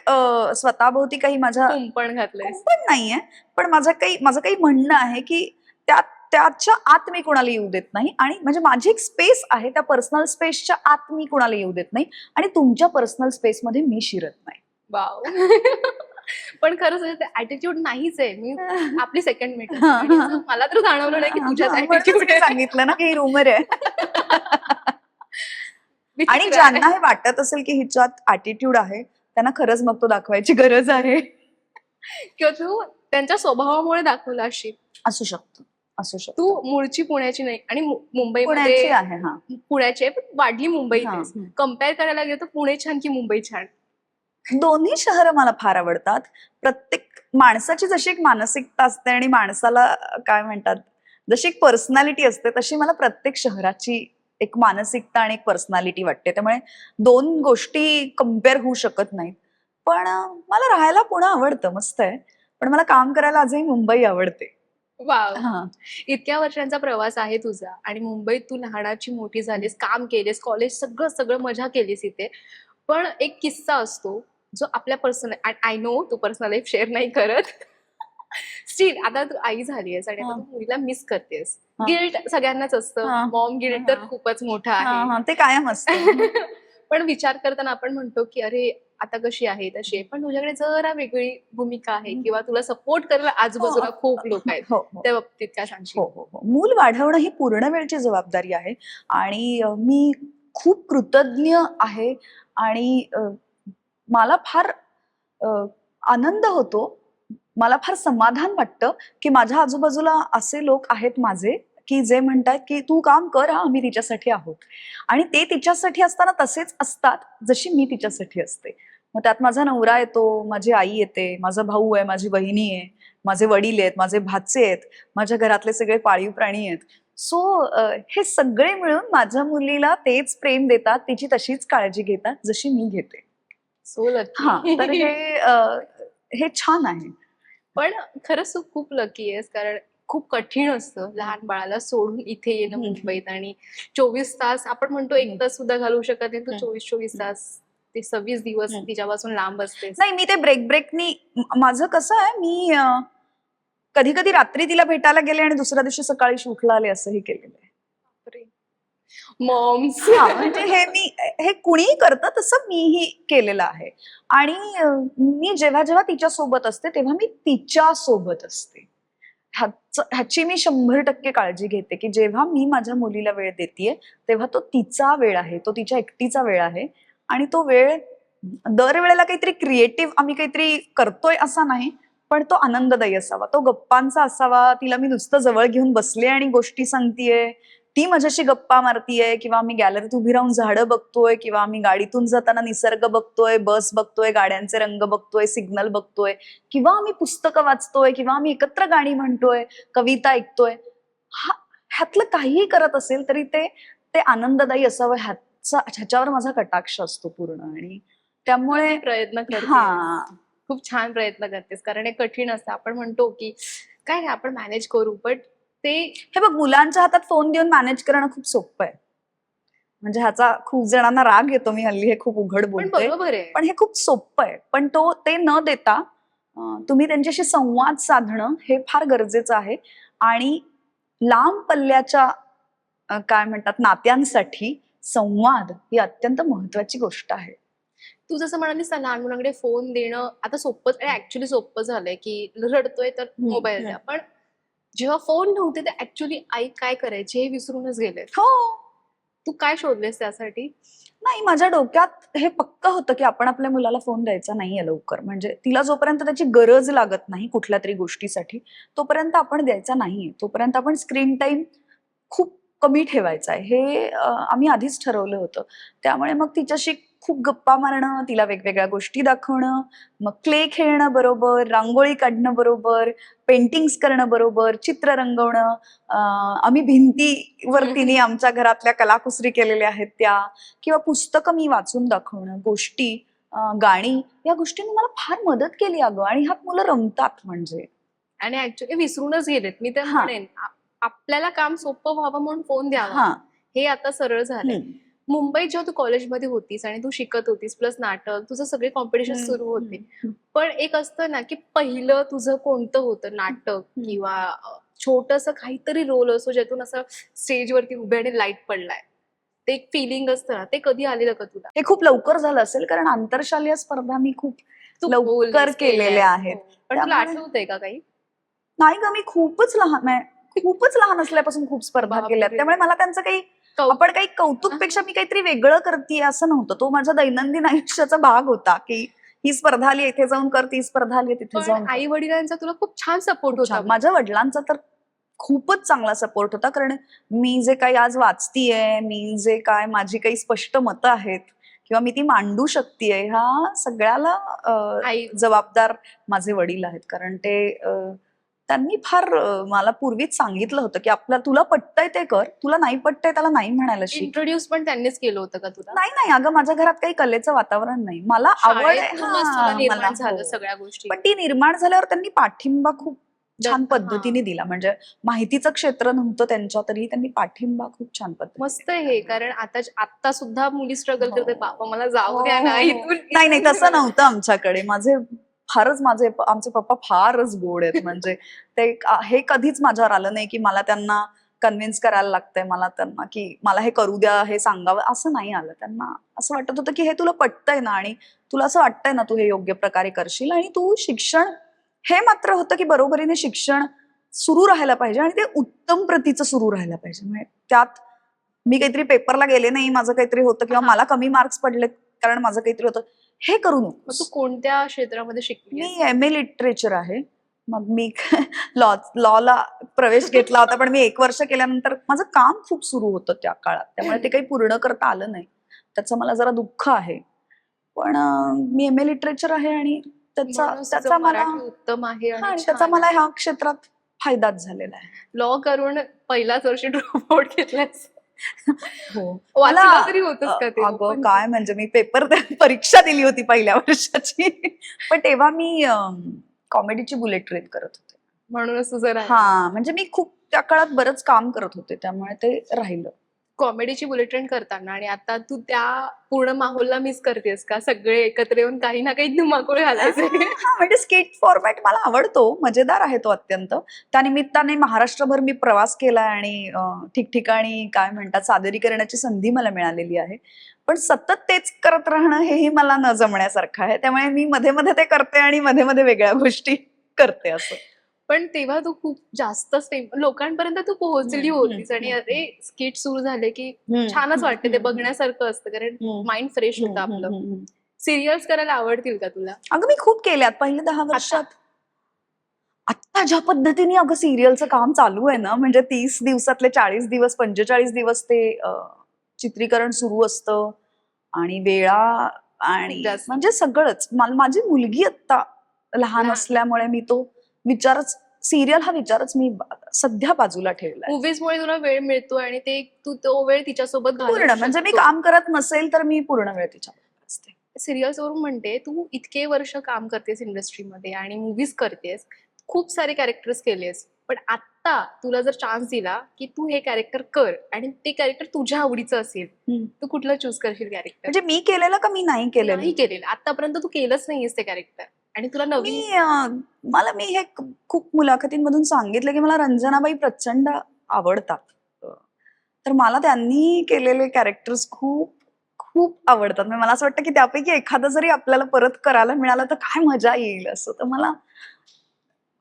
[SPEAKER 1] स्वतःभोवती काही माझ्या
[SPEAKER 2] कुंपण घातलंय?
[SPEAKER 1] पण नाहीये, पण माझं काही म्हणणं आहे की त्याच्या आत मी कोणाला येऊ देत नाही. आणि म्हणजे माझी एक स्पेस आहे, त्या पर्सनल स्पेसच्या आत मी कोणाला येऊ देत नाही, आणि तुमच्या पर्सनल स्पेस मध्ये मी शिरत नाही.
[SPEAKER 2] वाव. पण खरंच ऍटिट्यूड नाहीच आहे. मी आपली सेकंड मीटिंग मला तर जाणवलं नाही की तुझ्यात
[SPEAKER 1] म्हणूनच
[SPEAKER 2] ऍटिट्यूड
[SPEAKER 1] मी सांगितलं ना की रूमर आहे. आणि ज्यांना हे वाटत असेल की हिच्यात ऍटिट्यूड आहे, त्यांना खरंच मग तो दाखवायची गरज आहे.
[SPEAKER 2] किंवा तू त्यांच्या स्वभावामुळे दाखवला अशी.
[SPEAKER 1] असू शकतो.
[SPEAKER 2] तू मूळची पुण्याची नाही, आणि
[SPEAKER 1] पुण्याची
[SPEAKER 2] मुंबईमध्ये
[SPEAKER 1] आहे. हा,
[SPEAKER 2] पुण्याची आहे, पण वाढली मुंबईत.
[SPEAKER 1] हा.
[SPEAKER 2] कम्पेअर करायला गेलं तर पुणे छान की मुंबई छान?
[SPEAKER 1] दोन्ही शहरं मला फार आवडतात. प्रत्येक माणसाची जशी एक मानसिकता असते आणि माणसाला काय म्हणतात, जशी एक पर्सनॅलिटी असते, तशी मला प्रत्येक शहराची एक मानसिकता आणि एक पर्सनॅलिटी वाटते. त्यामुळे दोन गोष्टी कम्पेअर होऊ शकत नाहीत. पण मला राहायला पुणे आवडतं, मस्त आहे. पण मला काम करायला आजही मुंबई आवडते.
[SPEAKER 2] वाव.
[SPEAKER 1] हा.
[SPEAKER 2] इतक्या वर्षांचा प्रवास आहे तुझा, आणि मुंबईत तू लहानाची मोठी झालीस, काम केलेस, कॉलेज सगळं सगळं मजा केलीस इथे. पण एक किस्सा असतो जो आपल्या पर्सनल, आय नो तू पर्सनल लाईफ शेअर नाही करत, स्टील आता तू आई झालीयस आणि आता तू मुलीला मिस करतेस.
[SPEAKER 1] हा.
[SPEAKER 2] गिल्ट सगळ्यांनाच असतं,
[SPEAKER 1] हा.
[SPEAKER 2] मॉम गिल्ट तर
[SPEAKER 1] हा.
[SPEAKER 2] खूपच मोठा
[SPEAKER 1] हा,
[SPEAKER 2] आहे.
[SPEAKER 1] हा, ते कायम असतं.
[SPEAKER 2] पण विचार करताना आपण म्हणतो की अरे आता कशी आहे तशी आहे, पण तुझ्याकडे जरा वेगळी भूमिका आहे, किंवा तुला सपोर्ट करायला आजूबाजूला खूप लोक आहेत.
[SPEAKER 1] हो, हो.
[SPEAKER 2] त्या बाबतीत काय सांगशील?
[SPEAKER 1] हो, हो, हो. मूल वाढवणं ही पूर्ण वेळची जबाबदारी आहे. आणि मी खूप कृतज्ञ आहे. आणि मला फार आनंद होतो, मला फार समाधान वाटतं की माझ्या आजूबाजूला असे लोक आहेत माझे, की जे म्हणतात की तू काम कर, हा, आम्ही तिच्यासाठी आहोत. आणि ते तिच्यासाठी असताना तसेच असतात जशी मी तिच्यासाठी असते. मग त्यात माझा नवरा येतो, माझी आई येते, माझा भाऊ आहे, माझी बहिणी आहे, माझे वडील आहेत, माझे भाचे आहेत, माझ्या घरातले सगळे पाळीव प्राणी आहेत. सो हे सगळे मिळून माझ्या मुलीला तेच प्रेम देतात, तिची तशीच काळजी घेतात जशी मी घेते.
[SPEAKER 2] सो
[SPEAKER 1] हा, तर
[SPEAKER 2] लकी.
[SPEAKER 1] हे छान आहे.
[SPEAKER 2] पण खरंच तू खूप लकी आहेस, कारण खूप कठीण असतं लहान बाळाला सोडून इथे येणं मुंबईत. आणि 24 तास आपण म्हणतो, 1 तास सुद्धा घालवू शकत नाही, तू 24 तास ते 26 दिवस तिच्यापासून लांब असतेस.
[SPEAKER 1] नाही, मी ते ब्रेकनी माझं कसं आहे, मी कधी कधी रात्री तिला भेटायला गेले आणि दुसऱ्या दिवशी सकाळी शूटला आले, असंही केलेलं आहे.
[SPEAKER 2] मॉम्स.
[SPEAKER 1] म्हणजे हे कुणीही करतं तसं मीही केलेलं आहे. आणि मी जेव्हा जेव्हा तिच्या सोबत असते तेव्हा मी तिच्या सोबत असते. ह्याची मी 100% काळजी घेते की जेव्हा मी माझ्या मुलीला वेळ देतेय तेव्हा तो तिचा वेळ आहे, तो तिच्या एकटीचा वेळ आहे. आणि तो वेळ दरवेळेला काहीतरी क्रिएटिव्ह आम्ही काहीतरी करतोय असा नाही, पण तो आनंददायी असावा, तो गप्पांचा असावा. तिला मी नुसतं जवळ घेऊन बसले आणि गोष्टी सांगतेय, ती माझ्याशी गप्पा मारतीये, किंवा आम्ही गॅलरीत उभी राहून झाडं बघतोय, किंवा आम्ही गाडीतून जाताना निसर्ग बघतोय, बस बघतोय, गाड्यांचे रंग बघतोय, सिग्नल बघतोय, किंवा आम्ही पुस्तकं वाचतोय, किंवा आम्ही एकत्र गाणी म्हणतोय, कविता ऐकतोय. ह्यातलं काहीही करत असेल तरी ते आनंददायी असावं, ह्याच्यावर माझा कटाक्ष असतो पूर्ण. आणि त्यामुळे
[SPEAKER 2] प्रयत्न करते.
[SPEAKER 1] हा,
[SPEAKER 2] खूप छान प्रयत्न करतेस, कारण हे कठीण असतं. आपण म्हणतो की काय नाही आपण मॅनेज करू, बट ते
[SPEAKER 1] हे बघ, मुलांच्या हातात फोन देऊन मॅनेज करणं खूप सोपं आहे. म्हणजे ह्याचा खूप जणांना राग येतो, मी हल्ली हे खूप उघड
[SPEAKER 2] पण
[SPEAKER 1] बोलते,
[SPEAKER 2] बरोबर आहे.
[SPEAKER 1] पण हे खूप सोपं आहे. पण ते न देता तुम्ही त्यांच्याशी संवाद साधणं हे फार गरजेचं आहे. आणि लांब पल्ल्याच्या काय म्हणतात नात्यांसाठी संवाद ही अत्यंत महत्वाची गोष्ट आहे.
[SPEAKER 2] तू जसं म्हणालीस ना, लहान मुलांकडे फोन देणं आता सोपंच आणि ऍक्च्युली सोपं झालंय, की रडतोय तर मोबाईल द्या. पण जेव्हा फोन नव्हते ते ऍक्च्युली आई काय करायची हे विसरूनच गेले.
[SPEAKER 1] हो.
[SPEAKER 2] तू काय शोधलेस त्यासाठी?
[SPEAKER 1] नाही, माझ्या डोक्यात हे पक्क होतं की आपण आपल्या मुलाला फोन द्यायचा नाहीये लवकर. म्हणजे तिला जोपर्यंत त्याची गरज लागत नाही कुठल्या तरी गोष्टीसाठी, तोपर्यंत आपण द्यायचा नाहीये. तोपर्यंत आपण स्क्रीन टाइम खूप कमी ठेवायचा आहे, हे आम्ही आधीच ठरवलं होतं. त्यामुळे मग तिच्याशी खूप गप्पा मारणं, तिला वेगवेगळ्या गोष्टी दाखवणं, मग क्ले खेळणं बरोबर, रांगोळी काढणं बरोबर, पेंटिंग्स करणं बरोबर, चित्र रंगवणं, आम्ही भिंतीवरतीने आमच्या घरातल्या कलाकुसरी केलेल्या आहेत त्या, किंवा पुस्तकं मी वाचून दाखवणं, गोष्टी, गाणी, या गोष्टींनी मला फार मदत केली अगं. आणि ह्यात मुलं रमतात म्हणजे.
[SPEAKER 2] आणि ऍक्च्युली विसरूनच गेलेत. मी तर
[SPEAKER 1] हा
[SPEAKER 2] म्हणेन आपल्याला काम सोपं व्हावं म्हणून फोन द्यावा,
[SPEAKER 1] हा
[SPEAKER 2] हे आता सरळ झालंय. मुंबईत जेव्हा तू कॉलेजमध्ये होतीस आणि तू शिकत होतीस, प्लस नाटक, तुझं सगळे कॉम्पिटिशन सुरू होते. पण एक असतं ना की पहिलं तुझं कोणतं होतं नाटक किंवा छोटस काहीतरी रोल असो ज्यातून असं स्टेजवरती उभे आणि लाईट पडलाय, ते एक फिलिंग असतं ना, ते कधी आलेलं का तुला?
[SPEAKER 1] हे खूप लवकर झालं असेल, कारण आंतरशालीय स्पर्धा मी खूप
[SPEAKER 2] तू
[SPEAKER 1] लवकर
[SPEAKER 2] बोललीस,
[SPEAKER 1] केलेल्या आहेत.
[SPEAKER 2] हो. पण तुला
[SPEAKER 1] त्यामुळे
[SPEAKER 2] आठवतंय का काही?
[SPEAKER 1] नाही ग, मी खूपच लहान असल्यापासून खूप स्पर्धा केल्यात.
[SPEAKER 2] बापरे.
[SPEAKER 1] त्यामुळे मला त्यांचं काही, आपण काही कौतुकपेक्षा मी काहीतरी वेगळं करते असं नव्हतं. तो माझ्या दैनंदिन आयुष्याचा भाग होता की ही स्पर्धा आली इथे जाऊन कर, ती स्पर्धा आली तिथे
[SPEAKER 2] पण
[SPEAKER 1] जाऊन कर.
[SPEAKER 2] आई वडिलांचा तुला खूप छान सपोर्ट
[SPEAKER 1] खूप छान.
[SPEAKER 2] होता.
[SPEAKER 1] माझ्या वडिलांचा तर खूपच चांगला सपोर्ट होता, कारण मी जे काही आज वाचतीये, मी जे काय माझी काही स्पष्ट मतं आहेत किंवा मी ती मांडू शकतेय, ह्या सगळ्याला
[SPEAKER 2] आई
[SPEAKER 1] जबाबदार माझे वडील आहेत. कारण त्यांनी फार मला पूर्वीच सांगितलं होतं की तुला पटतंय ते कर, तुला नाही पटतंय त्याला नाही म्हणायला शिक.
[SPEAKER 2] इंट्रोड्यूस पण त्यांनीच केलं होतं का तुला?
[SPEAKER 1] नाही नाही अगं, माझ्या घरात काही कलेचं वातावरण नाही. मला आवड आहे,
[SPEAKER 2] शाळेतूनच तुला निर्माण झालं
[SPEAKER 1] हो.
[SPEAKER 2] सगळ्या गोष्टी.
[SPEAKER 1] पण ती निर्माण झाल्यावर त्यांनी पाठिंबा खूप छान
[SPEAKER 2] हा.
[SPEAKER 1] पद्धतीने दिला. म्हणजे माहितीचं क्षेत्र नव्हतं त्यांच्या, तरी त्यांनी पाठिंबा खूप छान पद्धतीने
[SPEAKER 2] मस्त आहे हे, कारण आता सुद्धा मुली स्ट्रगल
[SPEAKER 1] हो.
[SPEAKER 2] करते, बाबा मला जाऊ
[SPEAKER 1] हो,
[SPEAKER 2] द्या
[SPEAKER 1] हो,
[SPEAKER 2] ना
[SPEAKER 1] हो.
[SPEAKER 2] इथून.
[SPEAKER 1] नाही तसं नव्हतं आमच्याकडे. आमचे पप्पा फारच गोड आहेत. म्हणजे हे कधीच माझ्यावर आलं नाही की मला त्यांना कन्व्हिन्स करायला लागतंय, मला त्यांना की मला हे करू द्या, हे सांगावं, असं नाही आलं. त्यांना असं वाटत होतं की हे तुला पटतंय ना, आणि तुला असं वाटतंय ना तू हे योग्य प्रकारे करशील, आणि तू शिक्षण, हे मात्र होतं की बरोबरीने शिक्षण सुरू राहायला पाहिजे आणि ते उत्तम प्रतीचं सुरू राहायला पाहिजे. म्हणजे त्यात मी काहीतरी पेपरला गेले नाही, माझं काहीतरी होतं, किंवा मला कमी मार्क्स पडले कारण माझं काहीतरी होतं, हे करू
[SPEAKER 2] मग
[SPEAKER 1] नकोस.
[SPEAKER 2] तू कोणत्या क्षेत्रामध्ये शिकली?
[SPEAKER 1] मी MA लिटरेचर आहे. मग मी लॉला प्रवेश घेतला होता, पण मी 1 वर्ष केल्यानंतर माझं काम खूप सुरू होतं त्या काळात, त्यामुळे ते काही पूर्ण करता आलं नाही. त्याचं मला जरा दुःख आहे. पण मी MA लिटरेचर आहे आणि त्याचा मला
[SPEAKER 2] मराठी उत्तम आहे
[SPEAKER 1] आणि त्याचा मला ह्या क्षेत्रात फायदाच झालेला आहे.
[SPEAKER 2] लॉ करून पहिल्याच वर्षी ड्रॉप आउट घेतलास.
[SPEAKER 1] हो.
[SPEAKER 2] वाचलं तरी होतंस का ते?
[SPEAKER 1] अगं काय, म्हणजे मी परीक्षा दिली होती पहिल्या वर्षाची, पण तेव्हा मी कॉमेडीची बुलेट ट्रेन करत होते.
[SPEAKER 2] म्हणूनच तुझं
[SPEAKER 1] हा, म्हणजे मी खूप त्या काळात बरंच काम करत होते, त्यामुळे ते राहिलं.
[SPEAKER 2] कॉमेडीची बुलेट ट्रेन करताना आणि आता तू त्या पूर्ण माहोलला मिस करतेस का? सगळे एकत्र येऊन काही ना काही धुमाकूळ घालायचे.
[SPEAKER 1] हा, म्हणजे स्किट फॉर्मॅट मला आवडतो, मजेदार आहे तो अत्यंत. त्यानिमित्ताने महाराष्ट्रभर मी प्रवास केलाय आणि ठिकठिकाणी काय म्हणतात सादरीकरणाची संधी मला मिळालेली आहे. पण सतत तेच करत राहणं हेही मला न जमण्यासारखं आहे. त्यामुळे मी मध्ये मध्ये ते करते आणि मध्ये मध्ये वेगळ्या गोष्टी करते असं.
[SPEAKER 2] पण तेव्हा तू खूप जास्त लोकांपर्यंत तू पोहोचली होतीस आणि अरे स्किट सुरू झाले की छानच वाटते, ते बघण्यासारखं असतं, कारण माइंड फ्रेश होतं आपलं. सिरियल्स करायला आवडतील का तुला?
[SPEAKER 1] अगं मी खूप केल्यात पहिल्या 10 वर्षात. आता ज्या पद्धतीने अगं सिरियलचं काम चालू आहे ना, म्हणजे 30 दिवसातले 40 दिवस 45 दिवस ते चित्रीकरण सुरू असतं, आणि वेळा आणि म्हणजे सगळंच. माझी मुलगी आता लहान असल्यामुळे मी तो विचारच, सिरियल हा विचारच मी सध्या बाजूला ठेवलाय.
[SPEAKER 2] मूव्हीजमुळे तुला वेळ मिळतो आणि ते तू तो वेळ तिच्यासोबत
[SPEAKER 1] पूर्ण, म्हणजे मी काम करत नसेल तर मी पूर्ण वेळ तिच्याबरोबर असते.
[SPEAKER 2] सिरियल्स वरून म्हणते, तू इतके वर्ष काम करतेस इंडस्ट्रीमध्ये आणि मूवीज करतेस, खूप सारे कॅरेक्टर्स केलेस, पण आत्ता तुला जर चान्स दिला की तू हे कॅरेक्टर कर आणि ते कॅरेक्टर तुझ्या आवडीचं असेल, तू कुठलं चूज करशील कॅरेक्टर?
[SPEAKER 1] म्हणजे मी केलेलं का मी नाही केलेलं?
[SPEAKER 2] नाही केलेलं, आतापर्यंत तू केलंच नाहीयेस ते कॅरेक्टर आणि तुला नवीन.
[SPEAKER 1] मी हे खूप मुलाखतींमधून सांगितलं की मला रंजनाबाई प्रचंड आवडतात. तर मला त्यांनी केलेले कॅरेक्टर्स खूप खूप आवडतात. म्हणजे मला असं वाटतं की त्यापैकी एखादं जरी आपल्याला परत करायला मिळालं तर काय मजा येईल असं. तर मला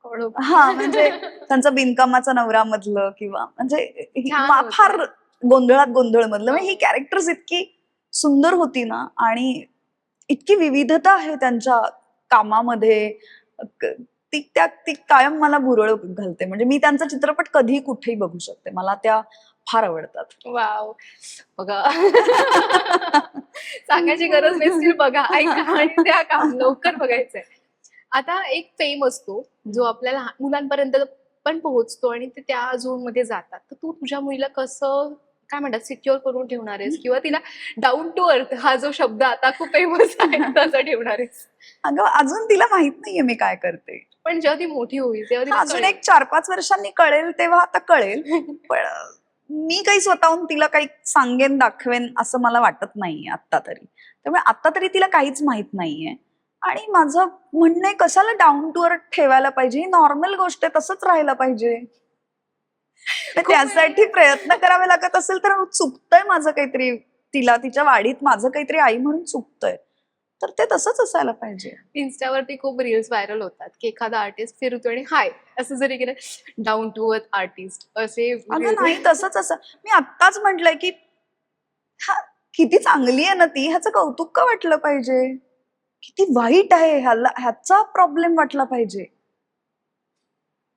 [SPEAKER 1] म्हणजे त्यांचं बिनकामाचा नवरा मधलं किंवा म्हणजे
[SPEAKER 2] छान होतं.
[SPEAKER 1] फार गोंधळात गोंधळ मधलं
[SPEAKER 2] हो.
[SPEAKER 1] म्हणजे ही कॅरेक्टर्स इतकी सुंदर होती ना आणि इतकी विविधता आहे त्यांच्या कामामध्ये. ती कायम मला भुरळ घालते. म्हणजे मी त्यांचा चित्रपट कधी कुठेही बघू शकते. मला त्या फार आवडतात.
[SPEAKER 2] वाव, बघा. सांगायची गरज नसतील, बघा, ऐका आणि त्या काम लवकर बघायचंय. आता एक फेम असतो जो आपल्याला मुलांपर्यंत पण पोहोचतो आणि ते त्या झोन मध्ये जातात. तर तू तुझ्या मुलीला कसं काय म्हणतात सिक्युअर करून ठेवणार आहेस किंवा तिला डाऊन टू अर्थ हा जो शब्द आता खूप फेमस आहे तसं ठेवणार आहेस?
[SPEAKER 1] अगं अजून तिला माहित नाहीये मी काय करते.
[SPEAKER 2] पण जेव्हा ती मोठी होईल तेव्हा तिला
[SPEAKER 1] अजून
[SPEAKER 2] कळेल.
[SPEAKER 1] एक 4-5 वर्षांनी कळेल तेव्हा आता कळेल. पण मी काही स्वतःहून तिला काही सांगेन दाखवेन असं मला वाटत नाहीये आता तरी. त्यामुळे आता तरी तिला काहीच माहित नाहीये. आणि माझं म्हणणं आहे कशाला डाऊन टू अर्थ ठेवायला पाहिजे? ही नॉर्मल गोष्ट आहे, तसंच राहायला पाहिजे. त्यासाठी प्रयत्न करावे लागत असेल तर चुकतंय माझं काहीतरी, तिला तिच्या वाढीत माझं काहीतरी आई म्हणून चुकतंय. तर ते तसंच असायला पाहिजे.
[SPEAKER 2] इन्स्टावरती खूप रील्स व्हायरल होतात की एखादा आर्टिस्ट फिरतो आणि हाय असं जरी केलं, डाऊन टू अर्थ आर्टिस्ट असे.
[SPEAKER 1] अगं नाही तसंच असं. मी आत्ताच म्हटलंय की किती चांगली आहे ना ती, ह्याचं कौतुक का वाटलं पाहिजे? किती वाईट आहे ह्याचा प्रॉब्लेम वाटला पाहिजे.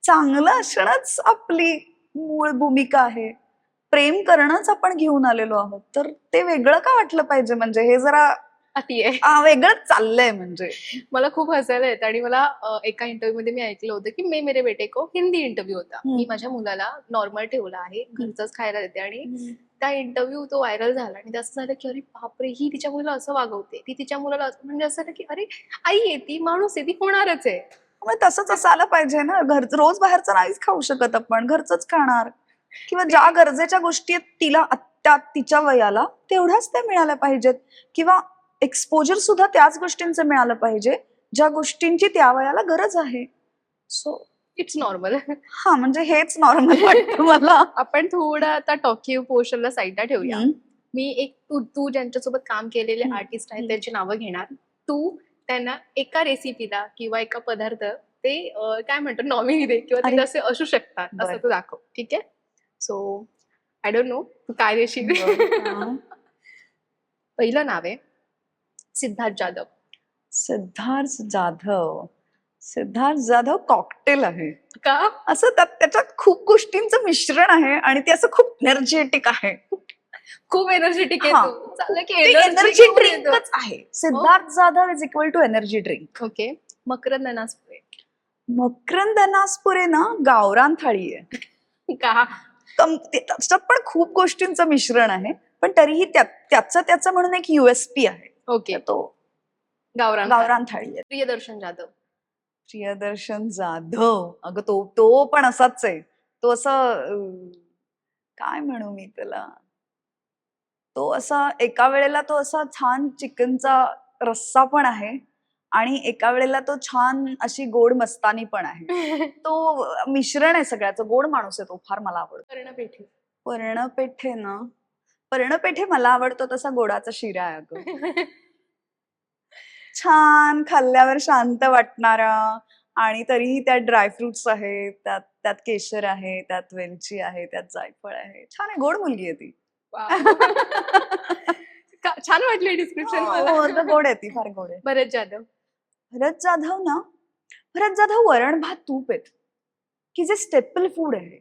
[SPEAKER 1] चांगलं असणंच आपली मूळ भूमिका आहे. प्रेम करणंच आपण घेऊन आलेलो आहोत. तर ते वेगळं का वाटलं पाहिजे? म्हणजे हे जरा
[SPEAKER 2] अति आहे.
[SPEAKER 1] वेगळंच चाललंय म्हणजे.
[SPEAKER 2] मला खूप हसायला येतं आणि मला एका इंटरव्ह्यू मध्ये मी ऐकलं होतं की मे मेरे बेटे को हिंदी इंटरव्ह्यू होता. मी माझ्या मुलाला नॉर्मल ठेवला आहे, घरचंच खायला देते आणि त्या इंटरव्ह्यू तो व्हायरल झाला आणि असं झालं की अरे बापरे, ही तिच्या मुलाला असं वागवते, ती तिच्या मुलाला म्हणजे असं झालं की अरे आई आहे ती, माणूस आहे, ती होणारच आहे.
[SPEAKER 1] मग तसंच असायला पाहिजे ना. रोज बाहेरचं नाहीच खाऊ शकत आपण, घरचंच खाणार. किंवा ज्या गरजेच्या गोष्टी आहेत तिला तिच्या वयाला तेवढ्याच त्या मिळाल्या पाहिजेत. किंवा एक्सपोजर सुद्धा त्याच गोष्टींचं मिळालं पाहिजे ज्या गोष्टींची त्या वयाला गरज आहे. So
[SPEAKER 2] it's normal.
[SPEAKER 1] म्हणजे हेच नॉर्मल वाटतं मला.
[SPEAKER 2] आपण थोडं आता टॉकिंग पोर्शनला साईडला ठेवूया. मी एक तू ज्यांच्यासोबत काम केलेले आर्टिस्ट आहेत त्यांची नावं घेणार. तू त्यांना एका रेसिपीला किंवा एका पदार्थ ते काय म्हणतो नॉमिनी दे किंवा ते कसे असू शकतात असं तू दाखव, ठीक आहे? सो आय डोंट नो तू काय देशील. पहिलं नाव आहे सिद्धार्थ जाधव.
[SPEAKER 1] सिद्धार्थ जाधव कॉकटेल आहे
[SPEAKER 2] का?
[SPEAKER 1] असं त्याच्यात खूप गोष्टींचं मिश्रण आहे आणि ते असं खूप एनर्जेटिक आहे.
[SPEAKER 2] खूप एनर्जेटिक आहे तो. चालेल की
[SPEAKER 1] एनर्जी ड्रिंकच आहे. Siddharth Jadhav is equal to energy drink.
[SPEAKER 2] Okay. Makrand Anaspure.
[SPEAKER 1] Makrand Anaspure ना गावरान थाळी आहे.
[SPEAKER 2] का?
[SPEAKER 1] त्याच्यात पण खूप गोष्टींचं मिश्रण आहे पण तरीही त्याचं म्हणून एक युएसपी आहे.
[SPEAKER 2] ओके.
[SPEAKER 1] तो गावरान थाळी आहे.
[SPEAKER 2] प्रियदर्शन जाधव.
[SPEAKER 1] प्रियदर्शन जाधव अगं तो पण असाच आहे. तो असं काय म्हणू मी त्याला, तो असा एका वेळेला तो असा छान चिकनचा रस्सा पण आहे आणि एका वेळेला तो छान अशी गोड मस्तानी पण आहे. तो मिश्रण आहे सगळ्याचं. गोड माणूस आहे तो, फार मला आवडतो. पर्णपेठे मला आवडतो तसा गोडाचा शिरा आहे अगं. छान खाल्ल्यावर शांत वाटणारा आणि तरीही त्यात ड्रायफ्रुट्स आहेत, त्यात केशर आहे, त्यात वेलची आहे, त्यात जायफळ आहे. छान आहे, गोड मुलगी आहे ती.
[SPEAKER 2] छान वाटली डिस्क्रिप्शन मला.
[SPEAKER 1] गोड आहे ती, फार गोड आहे.
[SPEAKER 2] भरत
[SPEAKER 1] जाधव वरण भात तूप आहेत की जे स्टेपल फूड आहे,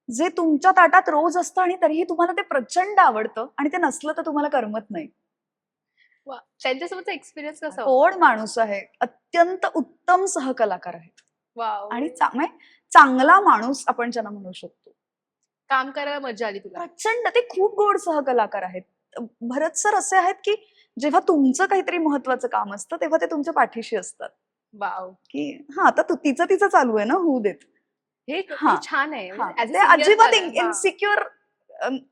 [SPEAKER 1] जे तुमच्या ताटात रोज असतं आणि तरीही तुम्हाला ते प्रचंड आवडतं आणि ते नसलं तर तुम्हाला करमत नाही.
[SPEAKER 2] त्यांच्यासोबतचा एक्सपिरियन्स कसा?
[SPEAKER 1] गोड माणूस आहे, अत्यंत उत्तम सहकलाकार आहेत. आणि चांगला माणूस आपण ज्यांना म्हणू शकतो.
[SPEAKER 2] काम करायला मजा आली तुला?
[SPEAKER 1] प्रचंड. ते खूप गोड सहकलाकार आहेत. भरत सर असे आहेत की जेव्हा तुमचं काहीतरी महत्वाचं काम असतं तेव्हा ते तुमच्या पाठीशी असतात
[SPEAKER 2] वाव,
[SPEAKER 1] की हा आता तिचं तिचं चालू आहे ना, होऊ देत.
[SPEAKER 2] हे
[SPEAKER 1] हा
[SPEAKER 2] छान आहे.
[SPEAKER 1] हा
[SPEAKER 2] ऍज अ
[SPEAKER 1] ते
[SPEAKER 2] सिनियर
[SPEAKER 1] अजिबात
[SPEAKER 2] झालं. हा.
[SPEAKER 1] इन्सिक्युअर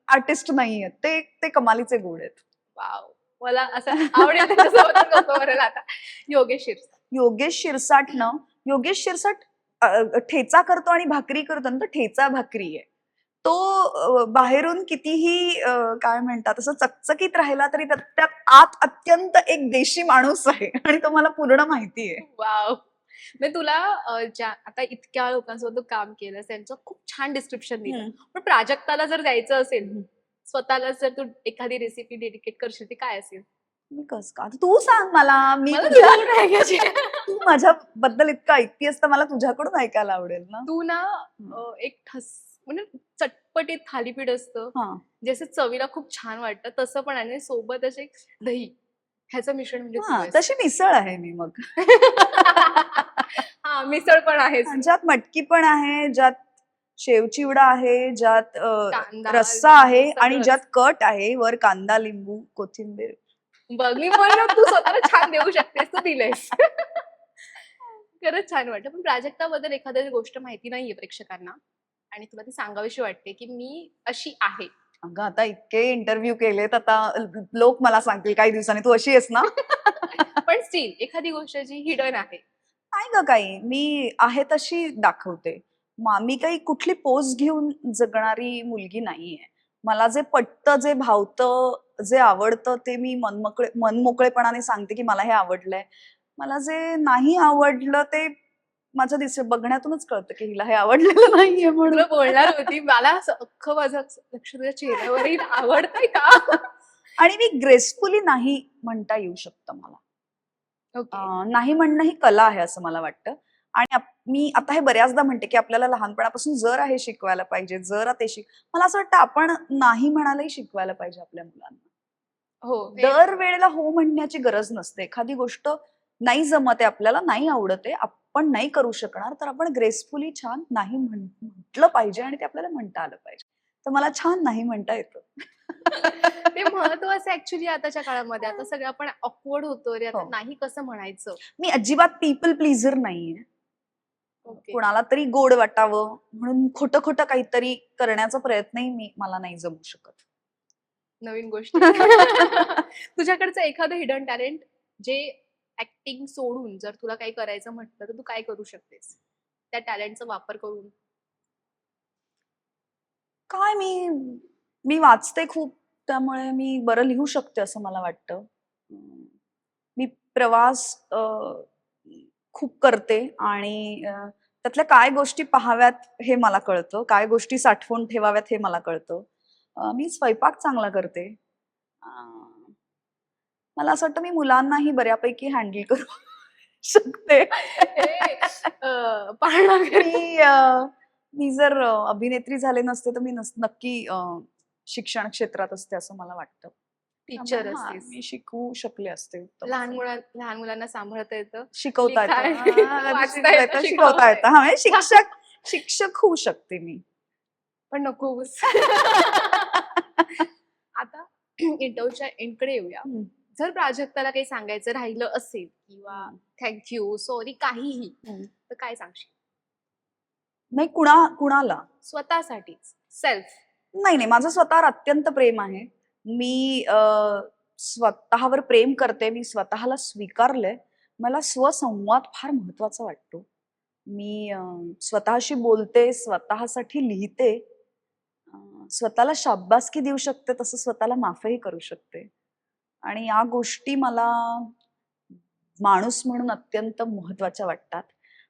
[SPEAKER 1] आर्टिस्ट नाहीये ते, ते कमालीचे गुण आहेत.
[SPEAKER 2] वाव, मला असं आवडेल त्याच्यासोबत गप्पा मारायला आता. योगेश शिरसाट.
[SPEAKER 1] योगेश शिरसाटनं, योगेश शिरसाट ठेचा करतो आणि भाकरी करतो ना, तर ठेचा भाकरी आहे तो. बाहेरून कितीही काय म्हणतात असं चकचकीत राहिला तरी त्यात आत अत्यंत एक देशी माणूस आहे आणि तो मला पूर्ण माहिती आहे.
[SPEAKER 2] वाव, मी तुला ज्या आता इतक्या लोकांसोबत काम केलं त्यांचं खूप छान डिस्क्रिप्शन दिलं. पण प्राजक्ताला जर द्यायचं असेल, स्वतःला जर तू एखादी रेसिपी डेडिकेट करशील ती काय असेल?
[SPEAKER 1] मी कस का, आता तू सांग मला. मी
[SPEAKER 2] मला
[SPEAKER 1] तुझ्या
[SPEAKER 2] तुझ्याकडून ऐकायची.
[SPEAKER 1] तू माझ्याबद्दल इतकं ऐकतीयस तर मला तुझ्याकडून ऐकायला आवडेल ना.
[SPEAKER 2] तू ना एक म्हणजे चटपटीत थालीपीठ असतं
[SPEAKER 1] हा
[SPEAKER 2] जसं चवीला खूप छान वाटतं तसं पण, आणि सोबत असे दही ह्याचं मिश्रण म्हणजे तू
[SPEAKER 1] हा
[SPEAKER 2] आहेस.
[SPEAKER 1] तशी मिसळ आहे मी मग.
[SPEAKER 2] हा, मिसळ पण आहेच.
[SPEAKER 1] ज्यात मटकी पण आहे, ज्यात शेवचिवडा आहे, ज्यात
[SPEAKER 2] कांदा,
[SPEAKER 1] रस्सा आहे
[SPEAKER 2] लिंबू
[SPEAKER 1] आणि
[SPEAKER 2] सगळंच.
[SPEAKER 1] ज्यात कट आहे, वर कांदा, लिंबू, कोथिंबीर.
[SPEAKER 2] बघ, मी बोललो तू स्वतःला छान देऊ शकतेस, तू दिलेस. खरंच छान वाटतं. पण प्राजक्ताबद्दल एखादी गोष्ट माहिती नाहीये प्रेक्षकांना आणि तुला ती सांगावीशी वाटते की मी अशी आहे.
[SPEAKER 1] अगं आता इतके इंटरव्ह्यू केलेत, आता लोक मला सांगतील काही दिवसांनी तू अशी आहेस ना.
[SPEAKER 2] पण स्टील एखादी गोष्ट जी हिडन आहे.
[SPEAKER 1] नाही ग काही, मी आहे तशी दाखवते. मी काही कुठली पोज घेऊन जगणारी मुलगी नाहीये. मला जे पटतं, जे भावतं, जे आवडतं ते मी मनमोकळेपणाने सांगते की मला हे आवडलंय. मला जे नाही आवडलं ते माझं बघण्यातूनच कळतं की हिला हे आवडलेलं नाहीये म्हणून.
[SPEAKER 2] तुला बोलणार होती, मला असं अख्खं माझं लक्ष तुझ्या चेहऱ्यावर आवडतंय का.
[SPEAKER 1] आणि मी ग्रेसफुली नाही म्हणता येऊ शकतं मला.
[SPEAKER 2] ओके.
[SPEAKER 1] नाही म्हणणं ही कला आहे असं मला वाटतं. आणि मी आता हे बऱ्याचदा म्हणते की आपल्याला लहानपणापासून जर हे शिकवायला पाहिजे, जर ते मला असं वाटतं आपण नाही म्हणायलाही शिकवायला पाहिजे आपल्या मुलांना.
[SPEAKER 2] हो,
[SPEAKER 1] दर वेळेला हो म्हणण्याची गरज नसते. एखादी गोष्ट नाही जमत आहे आपल्याला, नाही आवडत आहे, आपण नाही करू शकणार, तर आपण ग्रेसफुली छान नाही म्हटलं पाहिजे आणि ते आपल्याला म्हणता आलं पाहिजे. तर मला छान नाही म्हणता येतं.
[SPEAKER 2] ते महत्वाचं ऍक्च्युली आताच्या काळामध्ये. आता सगळं आपण ऑकवर्ड होतो, रे आता
[SPEAKER 1] हो.
[SPEAKER 2] नाही कसं म्हणायचं.
[SPEAKER 1] मी अजिबात पीपल प्लीजर नाहीये.
[SPEAKER 2] ओके.
[SPEAKER 1] कोणाला तरी गोड वाटावं म्हणून खोटं खोटं काहीतरी करण्याचा प्रयत्नही मला नाही जमू शकत.
[SPEAKER 2] नवीन गोष्टी. तुझ्याकडचं एखादं हिडन टॅलेंट जे ऍक्टिंग सोडून जर तुला काही करायचं म्हटलं तर तू काय करू शकतेस त्या टॅलेंटचा वापर करून?
[SPEAKER 1] काय मी वाचते खूप, त्यामुळे मी बरं लिहू शकते असं मला वाटतं. मी प्रवास खूप करते आणि त्यातल्या काय गोष्टी पाहाव्यात हे मला कळतं, काय गोष्टी साठवून ठेवाव्यात हे मला कळतं. मी स्वयंपाक चांगला करते. मला असं वाटतं मी मुलांनाही बऱ्यापैकी हँडल करू शकते. मी जर अभिनेत्री झाले नसते तर मी नक्की शिक्षण क्षेत्रात असते असं मला वाटतं.
[SPEAKER 2] टीचर
[SPEAKER 1] हा,
[SPEAKER 2] असतेस.
[SPEAKER 1] मी शिकवू शकले असते.
[SPEAKER 2] लहान मुलांना सांभाळता येतं,
[SPEAKER 1] शिकवता येतं,
[SPEAKER 2] शिकवता
[SPEAKER 1] येतं. हा, म्हणजे शिक्षक होऊ शकते मी.
[SPEAKER 2] पण नकोस. आता इंटरव्ह्यूच्या एंडकडे येऊया. जर प्राजक्ताला काही सांगायचं राहिलं असेल किंवा थँक्यू, सॉरी, काहीही, तर काय सांगशील?
[SPEAKER 1] नाही, कुणाला?
[SPEAKER 2] स्वतःसाठीच, सेल्फ.
[SPEAKER 1] नाही, माझं स्वतःवर अत्यंत प्रेम आहे. मी स्वतःवर प्रेम करते, मी स्वतःला स्वीकारलंय. मला स्वसंवाद फार महत्वाचा वाटतो. मी स्वतःशी बोलते, स्वतःसाठी लिहिते, स्वतःला शाब्बासकी देऊ शकते, तसं स्वतःला माफही करू शकते. आणि या गोष्टी मला माणूस म्हणून अत्यंत महत्वाच्या वाटतात.